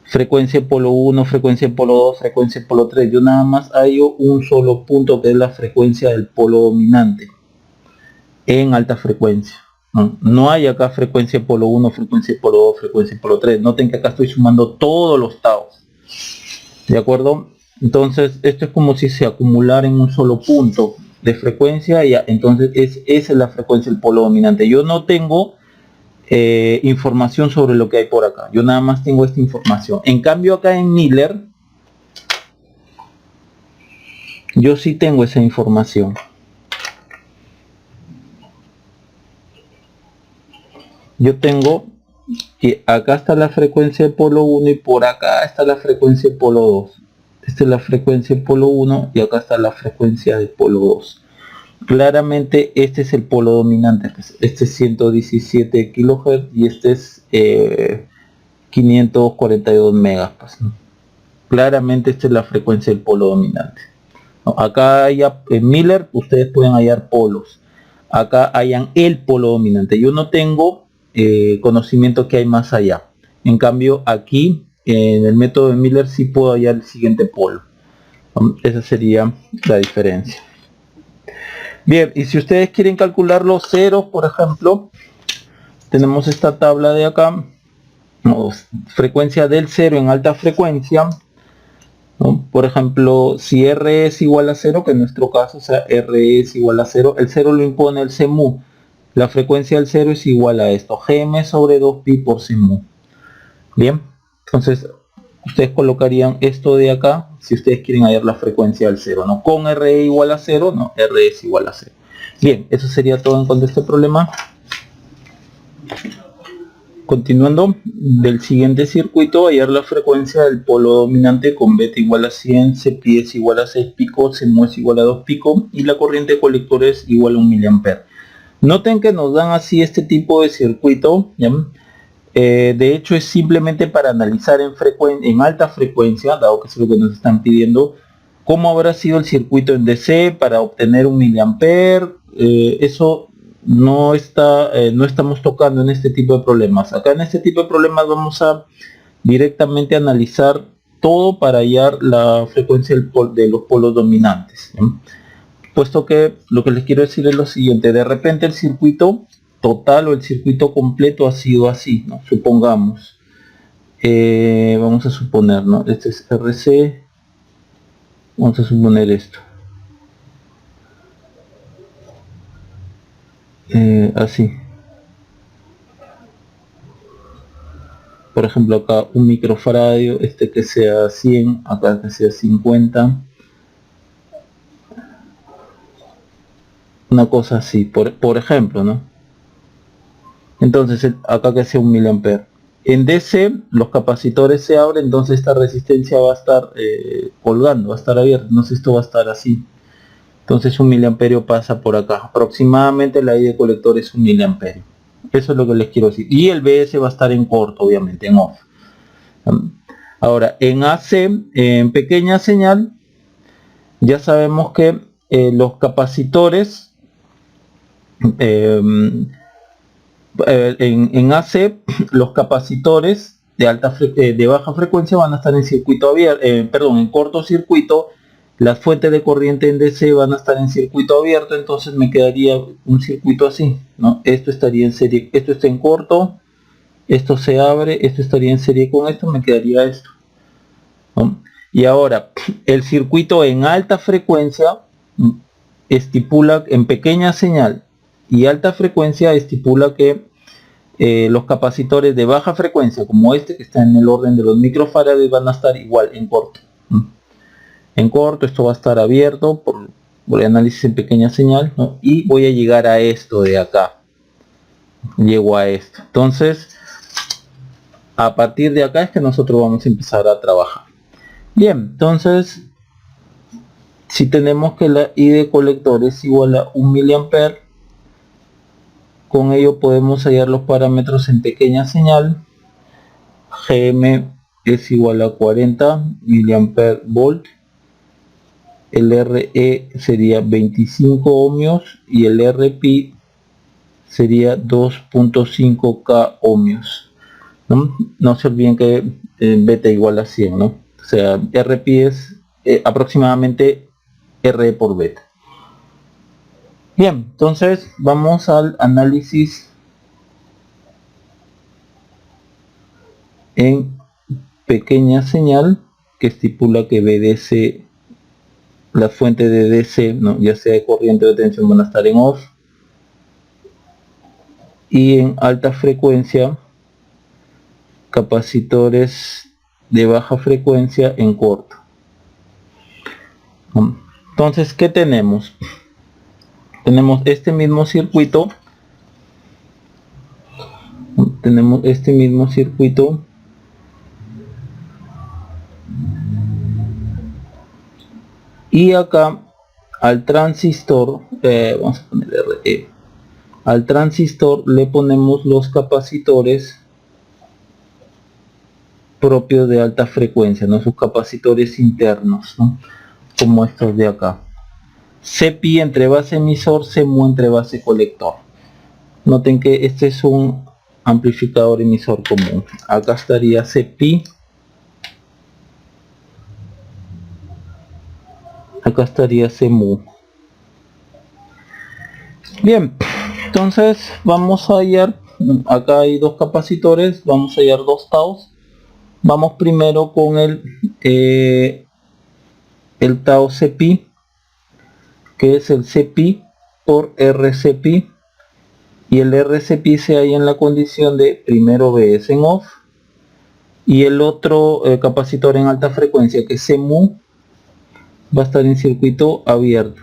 A: frecuencia polo 1, frecuencia polo 2, frecuencia polo 3, yo nada más hallo un solo punto, que es la frecuencia del polo dominante en alta frecuencia. No hay acá frecuencia polo 1, frecuencia polo 2, frecuencia polo 3. Noten que acá estoy sumando todos los taos. ¿De acuerdo? Entonces esto es como si se acumulara en un solo punto de frecuencia. Y entonces esa es la frecuencia del polo dominante. Yo no tengo información sobre lo que hay por acá. Yo nada más tengo esta información. En cambio acá en Miller, yo sí tengo esa información. Yo tengo que acá está la frecuencia de polo 1 y por acá está la frecuencia de polo 2. Esta es la frecuencia de polo 1 y acá está la frecuencia de polo 2. Claramente este es el polo dominante, pues este es 117 kHz y este es 542 megas. Pues, ¿no? Claramente esta es la frecuencia del polo dominante. ¿No? Acá en Miller ustedes pueden hallar polos. Acá hayan el polo dominante. Yo no tengo conocimiento que hay más allá. En cambio aquí en el método de Miller sí puedo hallar el siguiente polo. Esa sería la diferencia. Bien, y si ustedes quieren calcular los ceros, por ejemplo, tenemos esta tabla de acá, ¿no? Frecuencia del cero en alta frecuencia, ¿no? Por ejemplo, si R es igual a 0, que en nuestro caso, o sea, R es igual a 0, el 0 lo impone el CMU. La frecuencia del 0 es igual a esto, Gm sobre 2pi por CMU. Bien, entonces ustedes colocarían esto de acá si ustedes quieren hallar la frecuencia del 0, ¿no? Con R igual a 0, no, R es igual a 0. Bien, eso sería todo en cuanto a este problema. Continuando, del siguiente circuito, hallar la frecuencia del polo dominante con beta igual a 100, Cpi es igual a 6 picos, CMU es igual a 2 picos y la corriente de colector es igual a 1 mA. Noten que nos dan así este tipo de circuito, ¿ya? De hecho es simplemente para analizar en alta frecuencia, dado que es lo que nos están pidiendo, cómo habrá sido el circuito en DC para obtener 1 mA. Eso no estamos tocando en este tipo de problemas. Acá en este tipo de problemas vamos a directamente analizar todo para hallar la frecuencia de los polos dominantes, ¿sí? Puesto que lo que les quiero decir es lo siguiente: de repente el circuito total o el circuito completo ha sido así, ¿no? Supongamos, vamos a suponer, ¿no? Este es RC, vamos a suponer esto, así. Por ejemplo, acá un microfaradio, este que sea 100, acá que sea 50, una cosa así, por ejemplo, ¿no? Entonces acá que sea un miliampere. En DC los capacitores se abren, entonces esta resistencia va a estar colgando, va a estar abierta, entonces esto va a estar así. Entonces un miliamperio pasa por acá. Aproximadamente la I de colector es un miliamperio. Eso es lo que les quiero decir. Y el BS va a estar en corto, obviamente, en off. Ahora, en AC, en pequeña señal, ya sabemos que los capacitores en AC, los capacitores de baja frecuencia van a estar en circuito abierto, en cortocircuito. Las fuentes de corriente en DC van a estar en circuito abierto, entonces me quedaría un circuito así, ¿no? Esto estaría en serie, esto está en corto, esto se abre, esto estaría en serie con esto, me quedaría esto, ¿no? Y ahora, el circuito en alta frecuencia estipula, en pequeña señal y alta frecuencia, estipula que los capacitores de baja frecuencia, como este que está en el orden de los microfarads, van a estar igual en corto. En corto, esto va a estar abierto por el análisis en pequeña señal, ¿no? Y voy a llegar a esto de acá. Llego a esto. Entonces, a partir de acá es que nosotros vamos a empezar a trabajar. Bien, entonces, si tenemos que la I de colector es igual a 1 miliampere, con ello podemos hallar los parámetros en pequeña señal. Gm es igual a 40 miliampere volt. El RE sería 25 ohmios y el RP sería 2.5k ohmios, ¿no? No se olviden que beta igual a 100, ¿no? O sea, RP es aproximadamente RE por beta. Bien, entonces vamos al análisis en pequeña señal, que estipula que BDC, las fuentes de DC, ¿no?, ya sea de corriente o de tensión, van a estar en off, y en alta frecuencia capacitores de baja frecuencia en corto. Entonces, ¿qué tenemos? Tenemos este mismo circuito, y acá al transistor, vamos a poner RE, al transistor le ponemos los capacitores propios de alta frecuencia, ¿no?, sus capacitores internos, ¿no?, como estos de acá. CPI entre base emisor, CMU entre base colector. Noten que este es un amplificador emisor común. Acá estaría CPI, acá estaría CMU. Bien, entonces vamos a hallar, acá hay dos capacitores, vamos a hallar dos taus. Vamos primero con el tau CPI, que es el CPI por RCPI, y el RCPI se halla en la condición de primero BS en off, y el otro capacitor en alta frecuencia, que es CMU, va a estar en circuito abierto.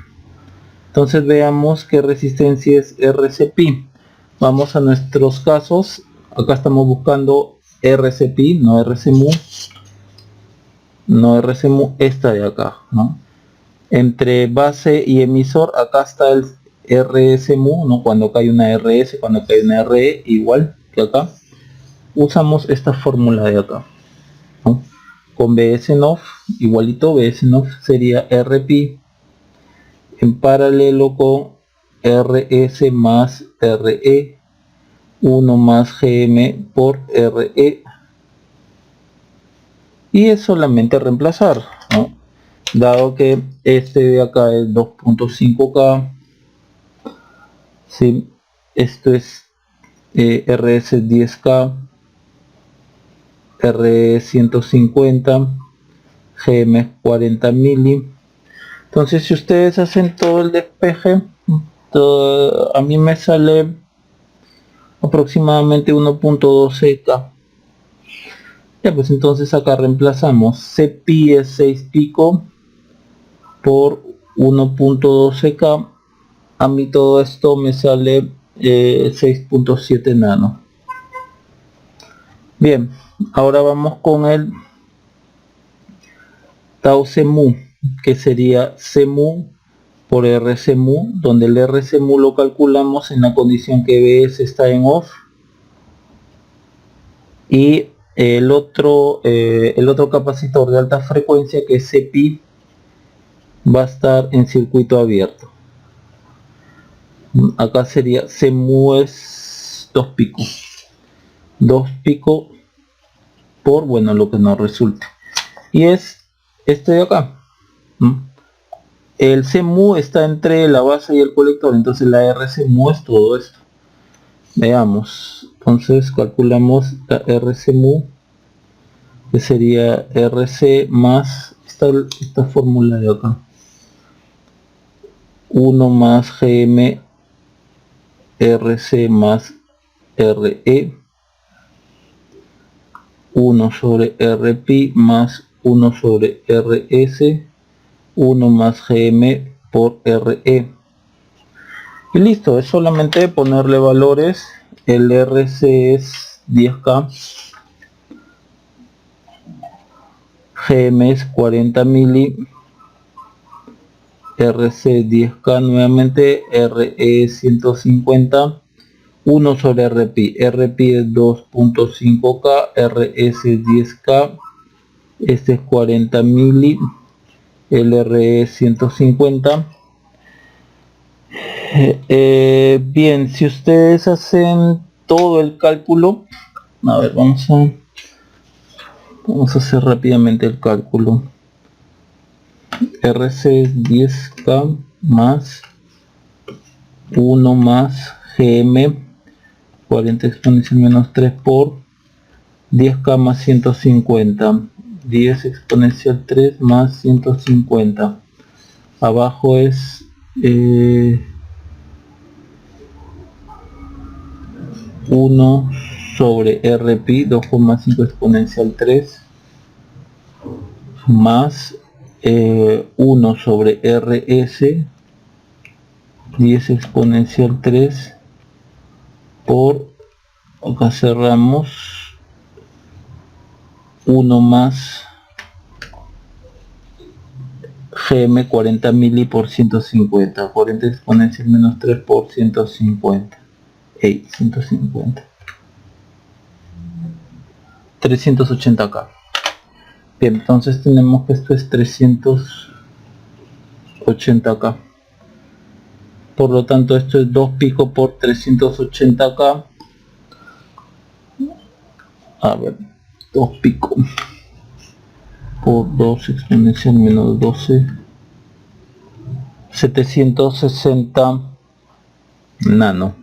A: Entonces veamos qué resistencia es RCPI. Vamos a nuestros casos. Acá estamos buscando RCPI, no RCMU, esta de acá, ¿no? Entre base y emisor, acá está el RSMU, ¿no? Cuando acá hay una RS, cuando acá hay una RE, igual que acá. Usamos esta fórmula de acá, ¿no? Con BS NOF, igualito, BS NOF sería RP en paralelo con RS más RE, 1 más GM por RE, y es solamente reemplazar, ¿no? Dado que este de acá es 2.5K, ¿sí? Esto es RS 10K, R 150, GM 40 mili. Entonces si ustedes hacen todo el despeje, a mí me sale aproximadamente 1.12K. Ya, pues entonces acá reemplazamos CPI es 6 pico por 1.12K. A mí todo esto me sale 6.7 nano. Bien, ahora vamos con el tau CMU, que sería CMU por RCMU, donde el RCMU lo calculamos en la condición que BS está en off, y el otro capacitor de alta frecuencia, que es CPI, va a estar en circuito abierto. Acá sería CMU es 2 picos, 2 picos por, bueno, lo que nos resulte, y es este de acá. El CMU está entre la base y el colector, entonces la RCMU es todo esto. Veamos, entonces calculamos la RCMU, que sería RC más esta fórmula de acá, 1 más GM RC más RE, 1 sobre RPI más 1 sobre RS, 1 más GM por RE. Y listo, es solamente ponerle valores. El RC es 10K, GM es 40 mili, RC 10K nuevamente, RE 150, 1 sobre RPI, RPI es 2.5K, RS 10K, este es 40 mili, el RE 150. Bien, si ustedes hacen todo el cálculo, a ver, vamos a hacer rápidamente el cálculo. RC es 10K más 1 más GM 40 exponencial menos 3 por 10K más 150, 10 exponencial 3 más 150. Abajo es 1 sobre RPI 2,5 exponencial 3 más 1 sobre RS 10 exponencial 3 por, acá cerramos, 1 más GM 40 mili por 150, 40 exponencial menos 3 por 150, 150, 380K. Bien, entonces tenemos que esto es 380K. Por lo tanto, esto es 2 pico por 380K. A ver, 2 pico por 2 exponencial menos 12, 760 nano.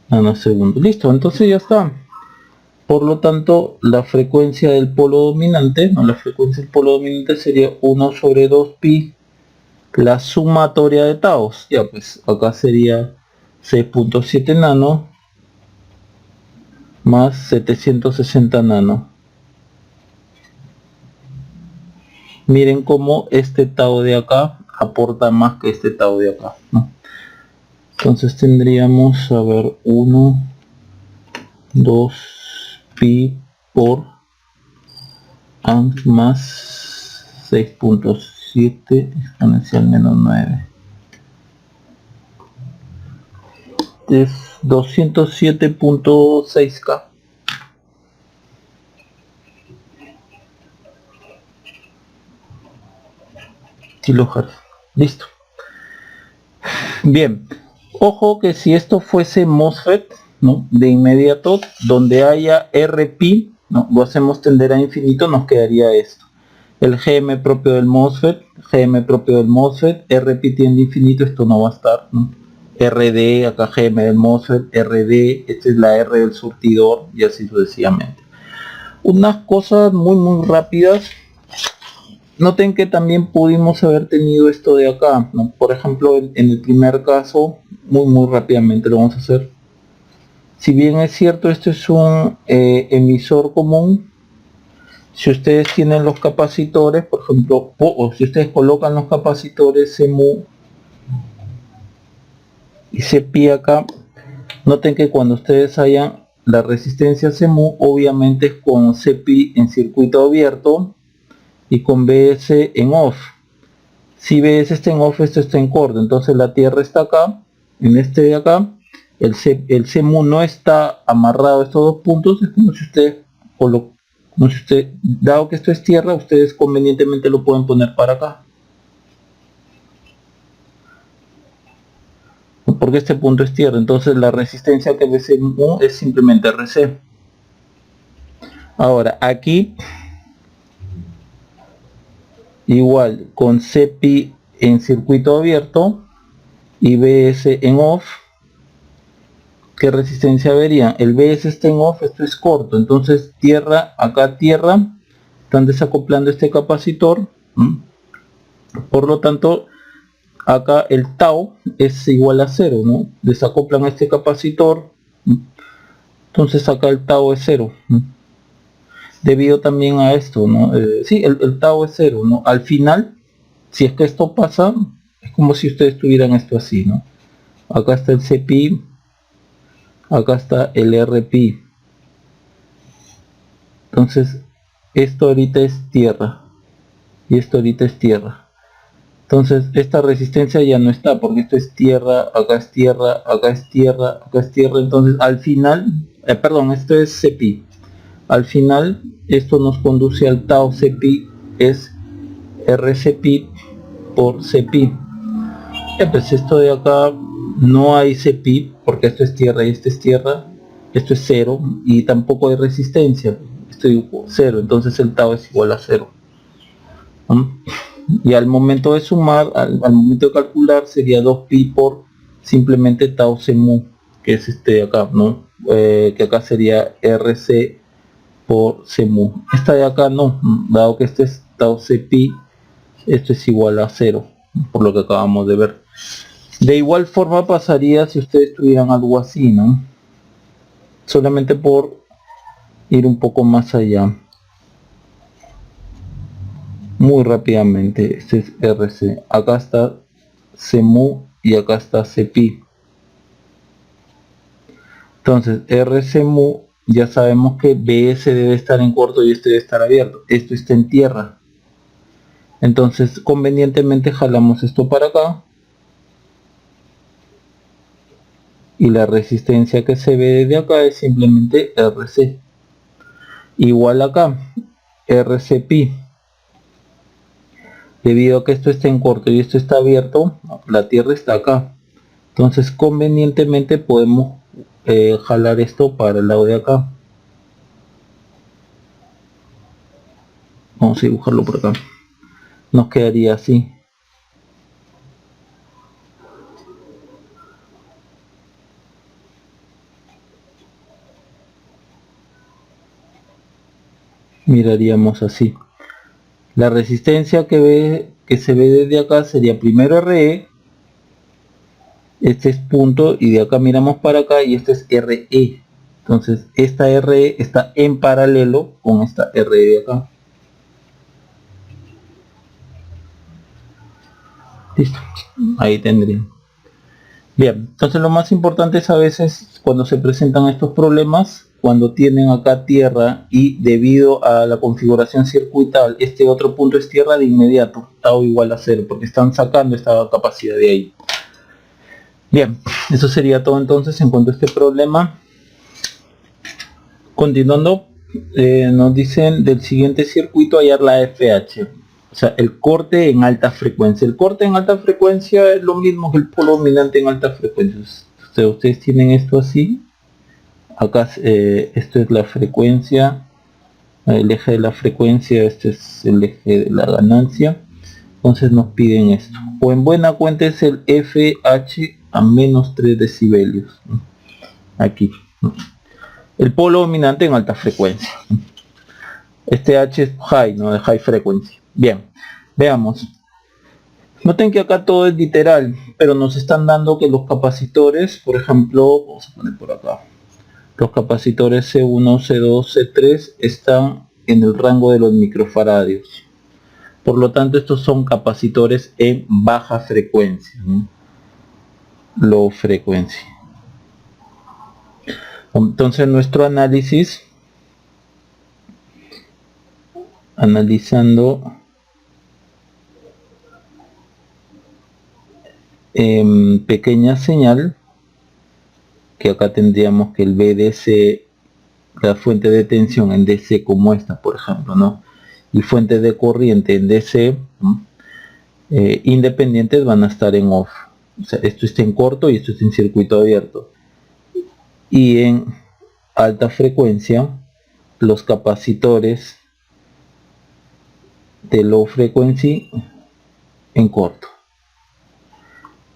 A: Nanosegundos. Listo, entonces ya está. Por lo tanto, la frecuencia del polo dominante, la frecuencia del polo dominante sería 1 sobre 2 pi, la sumatoria de taos. Ya, pues acá sería 6.7 nano más 760 nano. Miren cómo este tau de acá aporta más que este tau de acá, ¿no? Entonces tendríamos, a ver, 1, 2 pi por más 6.7 exponencial menos 9. Es 207.6K. Kilohertz. Listo. Bien. Ojo que si esto fuese MOSFET, ¿no? De inmediato, donde haya RP, ¿no? Lo hacemos tender a infinito, nos quedaría esto. El GM propio del MOSFET, RP tiende a infinito, esto no va a estar, ¿no? RD, acá GM del MOSFET, RD, esta es la R del surtidor y así sucesivamente. Unas cosas muy rápidas. Noten que también pudimos haber tenido esto de acá, ¿no? Por ejemplo, en el primer caso, muy rápidamente lo vamos a hacer. Si bien es cierto, esto es un emisor común, si ustedes tienen los capacitores, por ejemplo, o si ustedes colocan los capacitores CMU y CPI acá, noten que cuando ustedes hayan la resistencia CMU, obviamente es con CPI en circuito abierto y con BS en off. Si BS está en off, esto está en corto, entonces la tierra está acá, en este de acá, el CMU no está amarrado a estos dos puntos, es como si usted, dado que esto es tierra, ustedes convenientemente lo pueden poner para acá. Porque este punto es tierra, entonces la resistencia que ve CMU es simplemente RC. Ahora, aquí igual con CPI en circuito abierto y BS en off, ¿qué resistencia verían? El BS está en off, esto es corto, entonces tierra, acá tierra, están desacoplando este capacitor, por lo tanto acá el tau es igual a 0, ¿no? Desacoplan este capacitor, entonces acá el tau es 0, debido también a esto, ¿no? Sí, el tau es 0, ¿no? Al final, si es que esto pasa, es como si ustedes tuvieran esto así, ¿no? Acá está el CPI, acá está el RP, entonces esto ahorita es tierra y esto ahorita es tierra, entonces esta resistencia ya no está porque esto es tierra, acá es tierra, acá es tierra, acá es tierra, entonces al final, esto es CPI, al final esto nos conduce al tau CPI, es RCPI por CPI. Pues esto de acá no hay CPI porque esto es tierra y esto es tierra, esto es 0 y tampoco hay resistencia, esto es 0, entonces el tau es igual a 0. Y al momento de sumar, al momento de calcular, sería 2pi por simplemente tau CMU, que es este de acá, ¿no? Que acá sería RC por CMU. Esta de acá no, dado que este es tau CPI, esto es igual a 0, por lo que acabamos de ver. De igual forma pasaría si ustedes tuvieran algo así, ¿no? Solamente por ir un poco más allá. Muy rápidamente, este es RC. Acá está CMU y acá está CPI. Entonces, RCMU, ya sabemos que BS debe estar en corto y este debe estar abierto. Esto está en tierra. Entonces, convenientemente jalamos esto para acá. Y la resistencia que se ve desde acá es simplemente RC. Igual acá, RCPI. Debido a que esto está en corto y esto está abierto, la tierra está acá. Entonces, convenientemente podemos jalar esto para el lado de acá. Vamos a dibujarlo por acá. Nos quedaría así. Miraríamos así. La resistencia que se ve desde acá sería primero RE, este es punto y de acá miramos para acá y este es RE. Entonces esta RE está en paralelo con esta RE de acá. Listo, ahí tendrían. Bien, entonces lo más importante es a veces cuando se presentan estos problemas, cuando tienen acá tierra y debido a la configuración circuital, este otro punto es tierra, de inmediato tau igual a 0, porque están sacando esta capacidad de ahí. Bien, eso sería todo entonces en cuanto a este problema. Continuando, nos dicen del siguiente circuito hallar la FH. O sea, el corte en alta frecuencia. El corte en alta frecuencia es lo mismo que el polo dominante en alta frecuencia. Ustedes tienen esto así. Acá esto es la frecuencia, el eje de la frecuencia, este es el eje de la ganancia. Entonces nos piden esto, o en buena cuenta es el FH a menos 3 decibelios, aquí el polo dominante en alta frecuencia. Este H es high, no de high frequency. Bien, veamos. Noten que acá todo es literal, pero nos están dando que los capacitores, por ejemplo, vamos a poner por acá, los capacitores C1, C2, C3 están en el rango de los microfaradios. Por lo tanto, estos son capacitores en baja frecuencia, ¿no? Low frequency. Entonces, nuestro análisis, analizando pequeña señal, que acá tendríamos que el BDC, la fuente de tensión en DC como esta, por ejemplo, ¿no? Y fuente de corriente en DC, ¿no? Independientes van a estar en off. O sea, esto está en corto y esto está en circuito abierto. Y en alta frecuencia, los capacitores de low frequency en corto.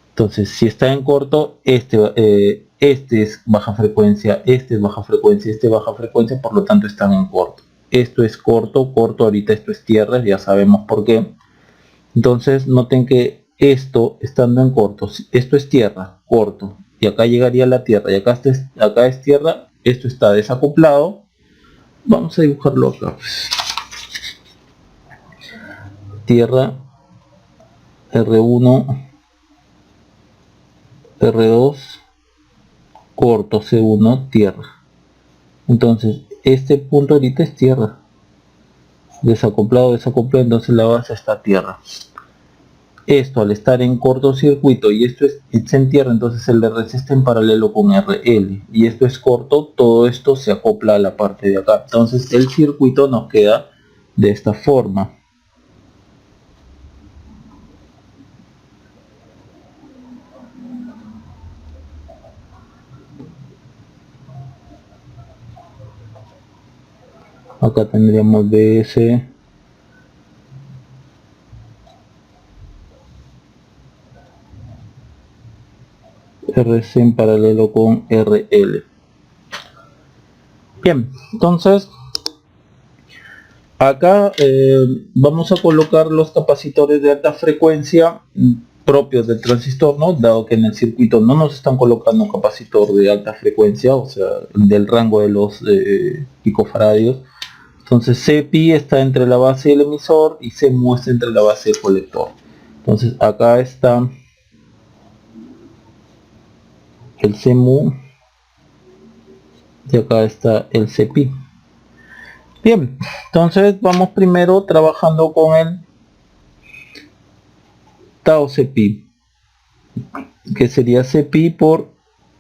A: Entonces, si está en corto, este es baja frecuencia, este es baja frecuencia, este es baja frecuencia, por lo tanto están en corto. Esto es corto, ahorita esto es tierra, ya sabemos por qué. Entonces, noten que esto, estando en corto, esto es tierra, corto, y acá llegaría la tierra, y acá es tierra, esto está desacoplado. Vamos a dibujarlo acá. Tierra, R1, R2, corto, C1, tierra. Entonces, este punto ahorita es tierra. Desacoplado, entonces la base está tierra. Esto al estar en cortocircuito y esto es en tierra, entonces el RC está en paralelo con RL. Y esto es corto, todo esto se acopla a la parte de acá. Entonces el circuito nos queda de esta forma. Acá tendríamos BS, RC en paralelo con RL. Bien, entonces acá vamos a colocar los capacitores de alta frecuencia propios del transistor, ¿no? Dado que en el circuito no nos están colocando un capacitor de alta frecuencia, o sea, del rango de los picofaradios. Entonces CPi está entre la base del emisor y CMU está entre la base del colector. Entonces acá está el CMU y acá está el CPi. Bien, entonces vamos primero trabajando con el Tau CPi, que sería CPi por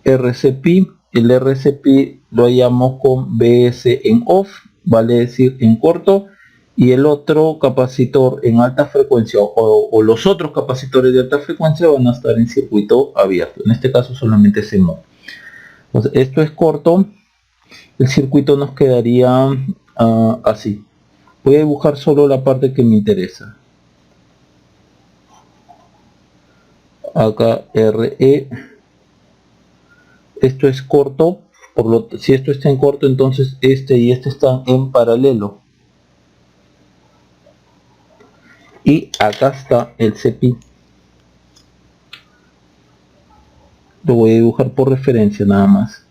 A: RCPi. El RCPi lo hallamos con BS en off, vale decir en corto, y el otro capacitor en alta frecuencia o los otros capacitores de alta frecuencia van a estar en circuito abierto, en este caso solamente CMOS. Entonces, esto es corto, el circuito nos quedaría así. Voy a dibujar solo la parte que me interesa. Acá RE, esto es corto, si esto está en corto, entonces este y este están en paralelo. Y acá está el CPi. Lo voy a dibujar por referencia nada más.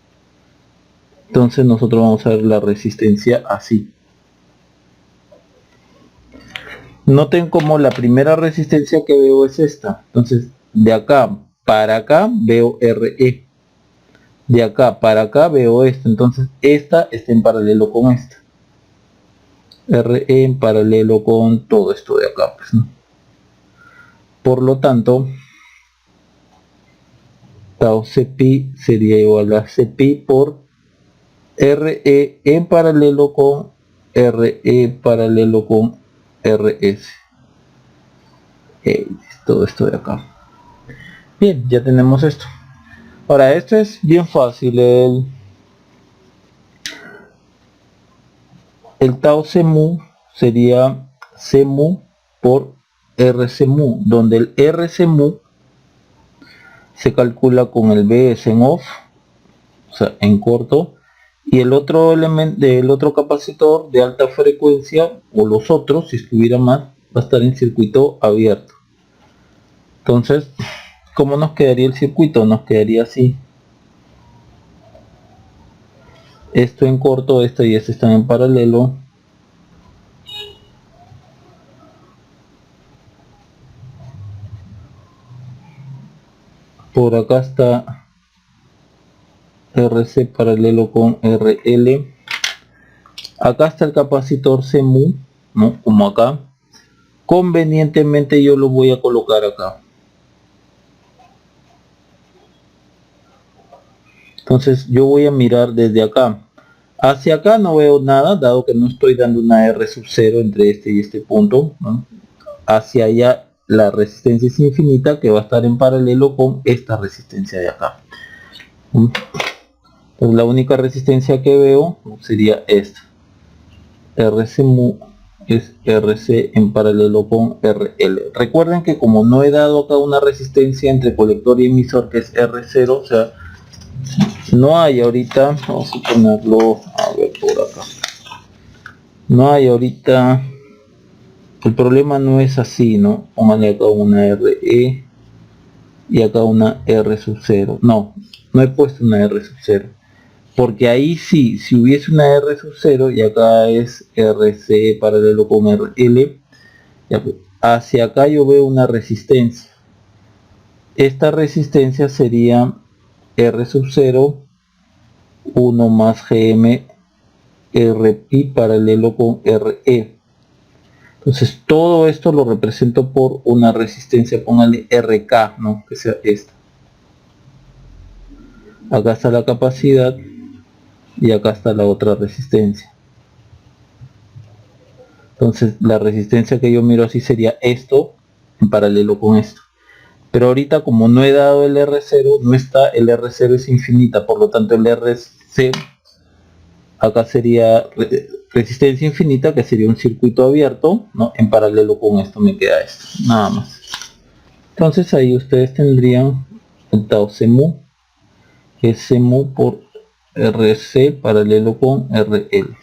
A: Entonces nosotros vamos a ver la resistencia así. Noten como la primera resistencia que veo es esta. Entonces de acá para acá veo RE. De acá para acá veo esta. Entonces esta está en paralelo con esta. RE en paralelo con todo esto de acá, pues, ¿no? Por lo tanto, Tau CPi sería igual a CPi por RE en paralelo con RE paralelo con RS. Todo esto de acá. Bien, ya tenemos esto. Ahora, esto es bien fácil. el tau CMU sería CMU por RCMU, donde el RCMU se calcula con el BS en off, o sea, en corto, y el otro elemento del otro capacitor de alta frecuencia, o los otros, si estuviera más, va a estar en circuito abierto. Entonces, ¿cómo nos quedaría el circuito? Nos quedaría así. Esto en corto, esto y este están en paralelo. Por acá está RC paralelo con RL. Acá está el capacitor CMU, ¿no? Como acá. Convenientemente yo lo voy a colocar acá. Entonces yo voy a mirar desde acá. Hacia acá no veo nada, dado que no estoy dando una R sub 0 entre este y este punto, ¿no? Hacia allá la resistencia es infinita, que va a estar en paralelo con esta resistencia de acá. Pues la única resistencia que veo sería esta. RCMU es RC en paralelo con RL. Recuerden que como no he dado acá una resistencia entre colector y emisor que es R0, o sea, no hay ahorita, vamos a ponerlo a ver por acá, no hay ahorita, el problema no es así, ¿no? Póngale acá una RE y acá una R sub 0, no he puesto una R sub 0, porque ahí sí, si hubiese una R sub 0 y acá es RC paralelo con RL, ya, hacia acá yo veo una resistencia, esta resistencia sería R sub 0 1 más GM RI paralelo con RE. Entonces todo esto lo represento por una resistencia, póngale RK, ¿no? Que sea esta. Acá está la capacidad y acá está la otra resistencia. Entonces la resistencia que yo miro así sería esto en paralelo con esto. Pero ahorita como no he dado el R0, no está, el R0 es infinita, por lo tanto el RC acá sería resistencia infinita, que sería un circuito abierto, ¿no? En paralelo con esto me queda esto, nada más. Entonces ahí ustedes tendrían el tau CMU, que es CMU por RC paralelo con RL.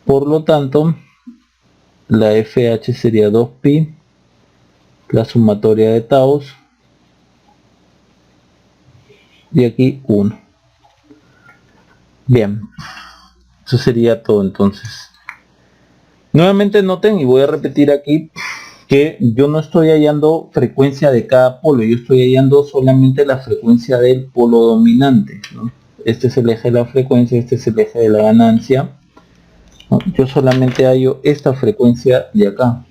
A: Por lo tanto, la FH sería 2pi, la sumatoria de taus, y aquí 1. Bien, eso sería todo entonces. Nuevamente noten, y voy a repetir aquí, que yo no estoy hallando frecuencia de cada polo, yo estoy hallando solamente la frecuencia del polo dominante, ¿no? Este es el eje de la frecuencia, este es el eje de la ganancia, ¿no? Yo solamente hallo esta frecuencia de acá,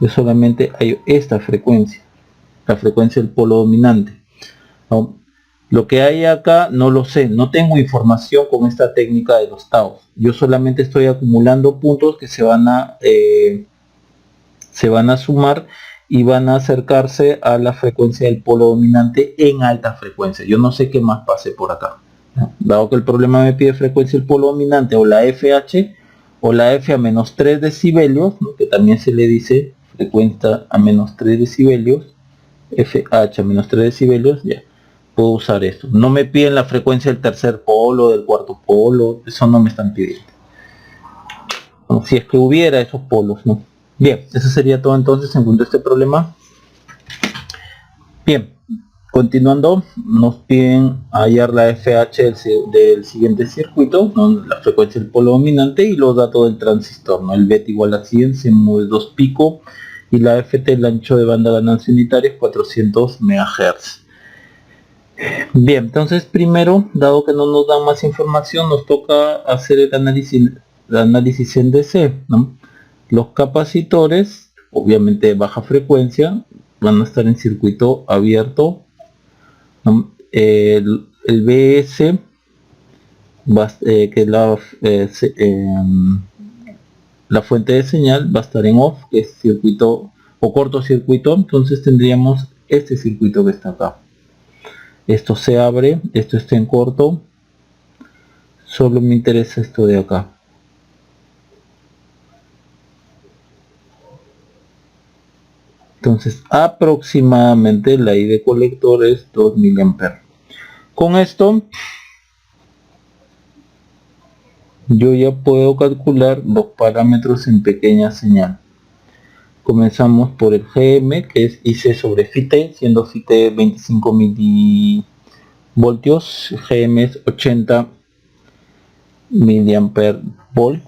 A: yo solamente hallo esta frecuencia, la frecuencia del polo dominante, ¿no? Lo que hay acá no lo sé, no tengo información con esta técnica de los taus, yo solamente estoy acumulando puntos que se van a sumar y van a acercarse a la frecuencia del polo dominante en alta frecuencia. Yo no sé qué más pase por acá, ¿no? Dado que el problema me pide frecuencia del polo dominante o la FH o la F a menos 3 decibelios, ¿no? Que también se le dice frecuencia a menos 3 decibelios, FH a menos 3 decibelios, ya puedo usar esto. No me piden la frecuencia del tercer polo, del cuarto polo, eso no me están pidiendo. ¿No? Si es que hubiera esos polos, ¿no? Bien, eso sería todo entonces en cuanto a este problema. Bien, continuando, nos piden hallar la FH del siguiente circuito, ¿no? La frecuencia del polo dominante y los datos del transistor, ¿no? El beta igual a 100, se mueve 2 pico y la FT, el ancho de banda ganancia unitaria es 400 MHz. Bien, entonces primero, dado que no nos dan más información, nos toca hacer el análisis en DC, ¿no? Los capacitores, obviamente de baja frecuencia, van a estar en circuito abierto, ¿no? El BS, que es la fuente de señal, va a estar en off, que es circuito o cortocircuito. Entonces tendríamos este circuito que está acá. Esto se abre, esto está en corto, solo me interesa esto de acá. Entonces aproximadamente la I de colector es 2 mA. Con esto yo ya puedo calcular los parámetros en pequeña señal. Comenzamos por el GM, que es IC sobre Φt, siendo Φt 25 milivoltios, GM es 80 mA/volt.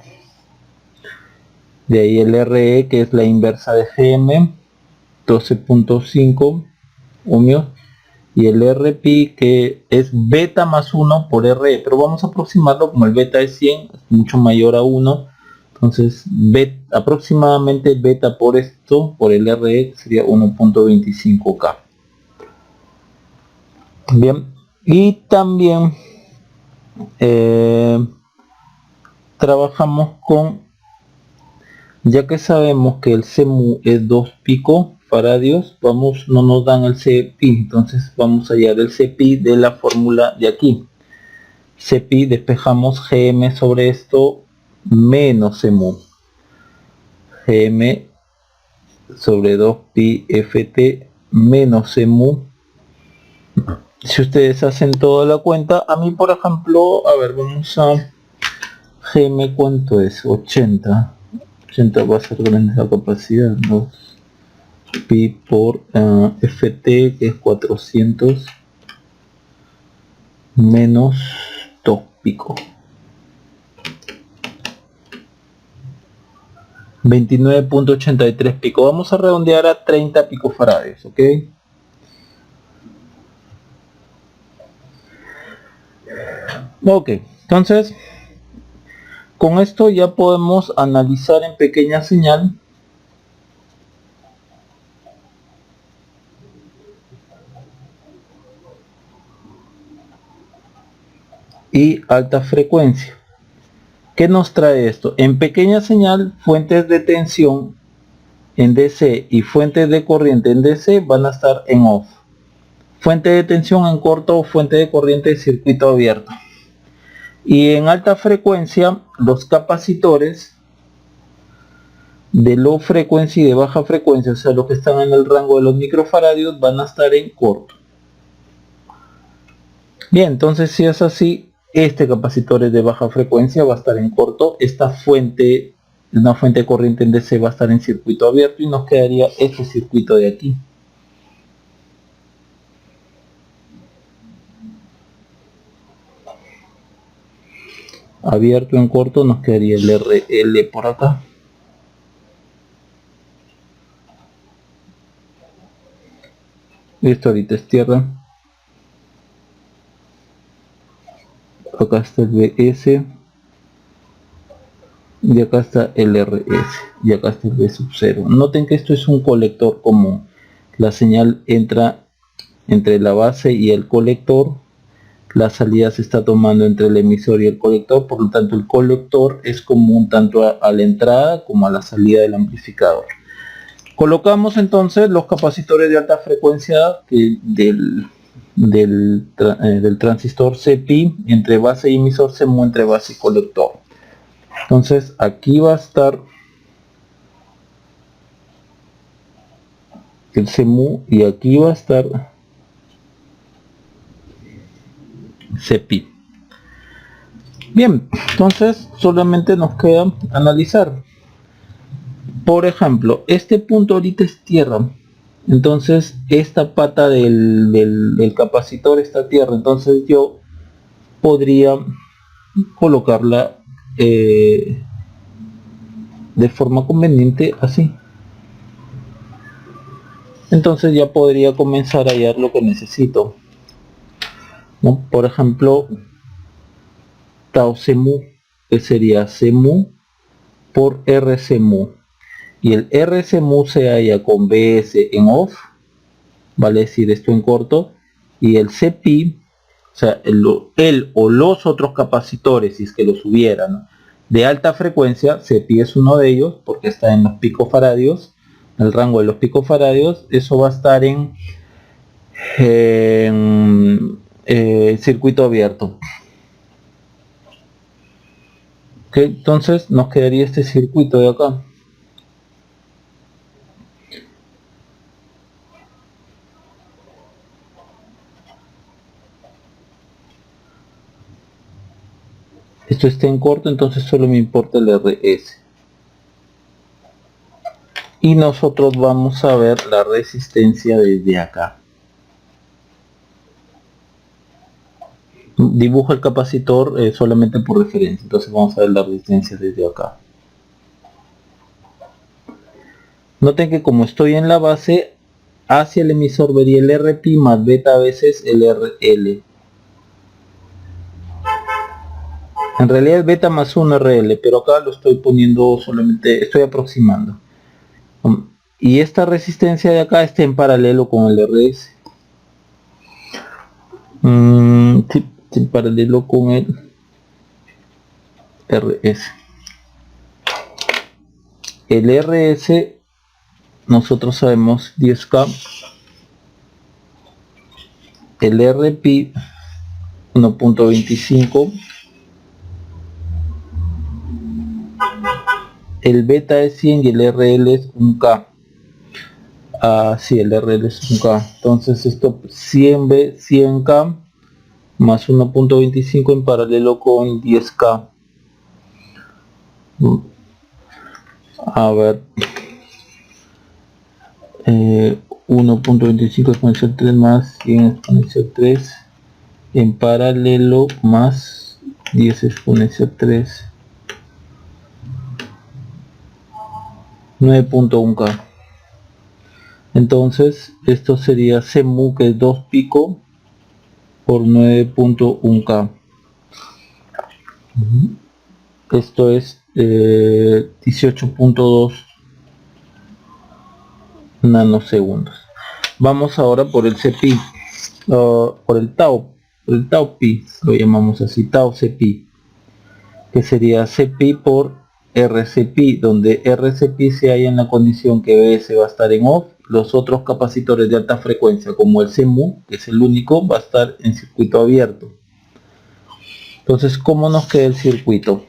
A: De ahí el RE, que es la inversa de GM, 12.5 ohmios, y el RPi, que es beta más 1 por RE, pero vamos a aproximarlo, como el beta es 100, es mucho mayor a 1, entonces aproximadamente beta por esto, por el RE, sería 1.25K. Bien, y también trabajamos con, ya que sabemos que el CMU es 2 picofaradios, no nos dan el CPi, entonces vamos a hallar el CPi de la fórmula de aquí. CPi, despejamos GM sobre esto menos CMU. GM sobre 2 pi Ft menos CMU. Si ustedes hacen toda la cuenta, a mí por ejemplo, a ver, vamos a GM, ¿cuánto es? 80 va a ser grande la capacidad, 2 pi por Ft, que es 400 menos 2 pico, 29.83 pico. Vamos a redondear a 30 picofaradios, ¿ok? Ok, entonces con esto ya podemos analizar en pequeña señal y alta frecuencia. ¿Qué nos trae esto? En pequeña señal, fuentes de tensión en DC y fuentes de corriente en DC van a estar en off. Fuente de tensión en corto o fuente de corriente de circuito abierto. Y en alta frecuencia, los capacitores de low frequency y de baja frecuencia, o sea, los que están en el rango de los microfaradios, van a estar en corto. Bien, entonces si es así, este capacitor es de baja frecuencia, va a estar en corto. Esta fuente, una fuente de corriente en DC, va a estar en circuito abierto y nos quedaría este circuito de aquí. Abierto en corto nos quedaría el RL por acá. Esto ahorita es tierra. Acá está el BS. Y acá está el RS. Y acá está el B sub 0. Noten que esto es un colector común. La señal entra entre la base y el colector. La salida se está tomando entre el emisor y el colector. Por lo tanto, el colector es común tanto a la entrada como a la salida del amplificador. Colocamos entonces los capacitores de alta frecuencia del transistor CPi entre base y emisor, CMU entre base y colector. Entonces aquí va a estar el CMU y aquí va a estar CPi. Bien, entonces solamente nos queda analizar. Por ejemplo, este punto ahorita es tierra, entonces esta pata del capacitor está tierra, entonces yo podría colocarla de forma conveniente así. Entonces ya podría comenzar a hallar lo que necesito, ¿no? Por ejemplo, tau CMU, que sería CMU por RCMU, y el RCMU se halla con BS en off, vale decir esto en corto, y el CPi, o sea, el o los otros capacitores, si es que los hubiera, ¿no?, de alta frecuencia, CPi es uno de ellos porque está en los picofaradios, el rango de los picofaradios, eso va a estar en circuito abierto. Okay, entonces nos quedaría este circuito de acá. Esto está en corto, entonces solo me importa el RS. Y nosotros vamos a ver la resistencia desde acá. Dibujo el capacitor solamente por referencia, entonces vamos a ver la resistencia desde acá. Noten que como estoy en la base, hacia el emisor vería el RP más beta veces el RL. En realidad es beta más 1 RL, pero acá lo estoy poniendo solamente, estoy aproximando. Y esta resistencia de acá está en paralelo con el RS. Sí, en paralelo con el RS. El RS nosotros sabemos 10K. El RP 1.25. El beta es 100 y el RL es 1K. Sí, el RL es 1K. Entonces esto 100K más 1.25 en paralelo con 10K. A ver. 1.25 exponencial 3 más 100 exponencial 3 en paralelo más 10 exponencial 3, 9.1K. Entonces esto sería CMU, que es 2 pico por 9.1K. Esto es 18.2 nanosegundos. Vamos ahora por el CPI, por el Tau pi, lo llamamos así, Tau CPI, que sería CPI por RCPI, donde RCPI se halla en la condición que BS va a estar en off. Los otros capacitores de alta frecuencia, como el CMU, que es el único, va a estar en circuito abierto. Entonces, ¿cómo nos queda el circuito?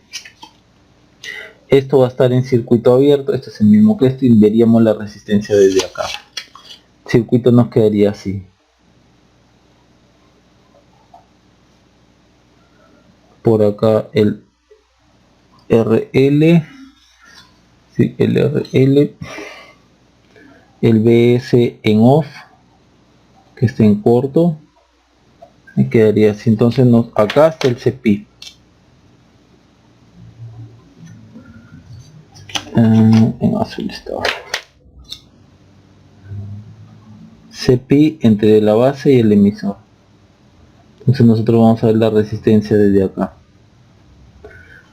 A: Esto va a estar en circuito abierto, este es el mismo que esto, y veríamos la resistencia desde acá. El circuito nos quedaría así. Por acá el RL, sí, el RL, el BS en off, que está en corto, me quedaría así. Entonces acá está el CPI. En azul estaba. CPI entre la base y el emisor. Entonces nosotros vamos a ver la resistencia desde acá.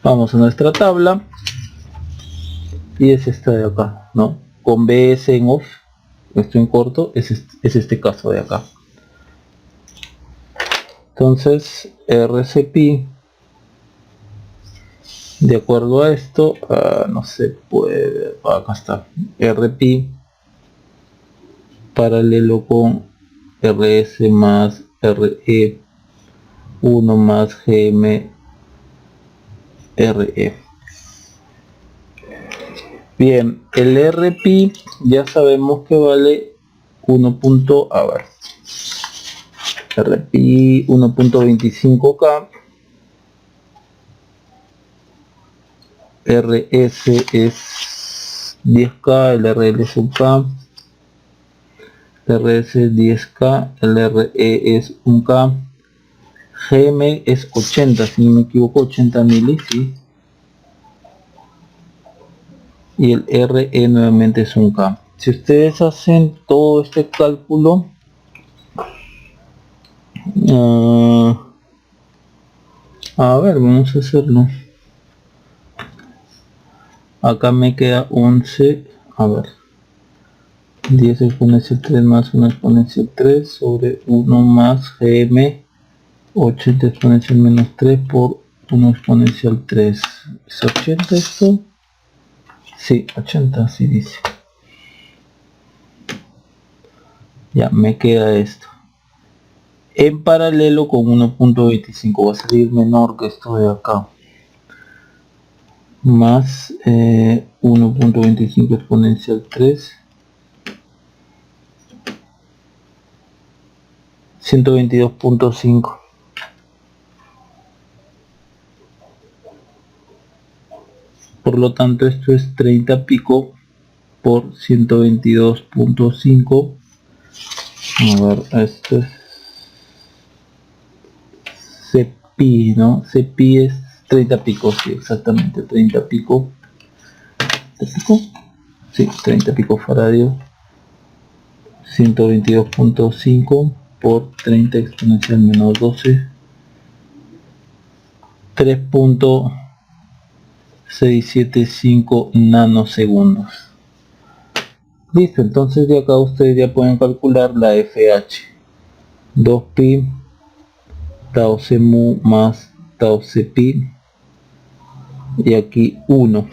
A: Vamos a nuestra tabla y es esta de acá, ¿no? Con BS en off, esto en corto, es este caso de acá. Entonces RCP, de acuerdo a esto, no se puede, acá está, RP paralelo con RS más RE 1 más GM RE. Bien, el RP ya sabemos que vale 1. A ver, RP 1.25K, RS es 10K, el RL es 1K, RS es 10K, el RE es 1K, GM es 80, si no me equivoco, 80 mili, ¿sí? Y el RE nuevamente es 1K. Si ustedes hacen todo este cálculo, a ver, vamos a hacerlo. Acá me queda 11, a ver, 10 exponencial 3 más 1 exponencial 3 sobre 1 más GM 80 exponencial menos 3 por 1 exponencial 3. ¿Es 80 esto? Sí, 80, así dice. Ya, me queda esto. En paralelo con 1.25 va a salir menor que esto de acá. Más 1.25 exponencial 3. 122.5. Por lo tanto esto es 30 pico por 122.5. A ver, esto es CPI, ¿no? CPI es 30 pico, sí, exactamente, 30 pico. ¿30 pico? Sí, 30 pico faradio. 122.5 por 30 exponencial menos 12. 3.675 nanosegundos. Listo, entonces de acá ustedes ya pueden calcular la FH. 2pi tau c mu más tau c pi, y aquí 1.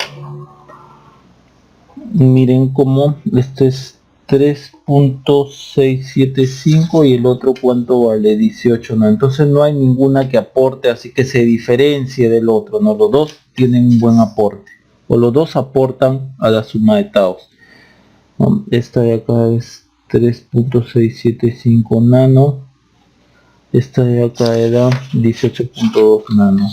A: Miren cómo esto es 3.675 y el otro cuánto vale, 18, ¿no? Entonces no hay ninguna que aporte así que se diferencie del otro, ¿no? Los dos tienen un buen aporte, o los dos aportan a la suma de taos, ¿no? Esta de acá es 3.675 nano, esta de acá era 18.2 nano.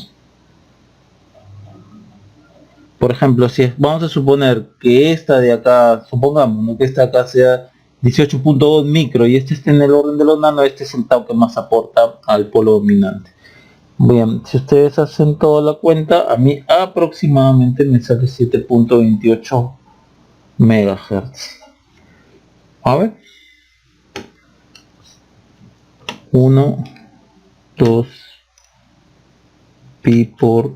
A: Por ejemplo, si vamos a suponer que esta de acá, supongamos, ¿no?, que esta acá sea 18.2 micro y este esté en el orden de los nano, este es el tau que más aporta al polo dominante. Bien, si ustedes hacen toda la cuenta, a mí aproximadamente me sale 7.28 megahertz. A ver. 1, 2, pi por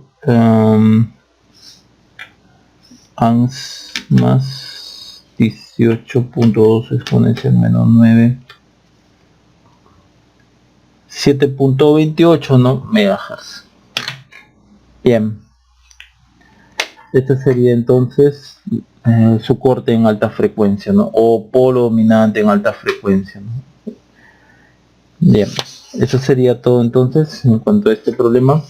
A: ans más 18.2 exponencial menos 9, 7.28, ¿no?, megahertz. Bien, este sería entonces su corte en alta frecuencia, ¿no?, o polo dominante en alta frecuencia, ¿no? Bien, eso sería todo entonces en cuanto a este problema.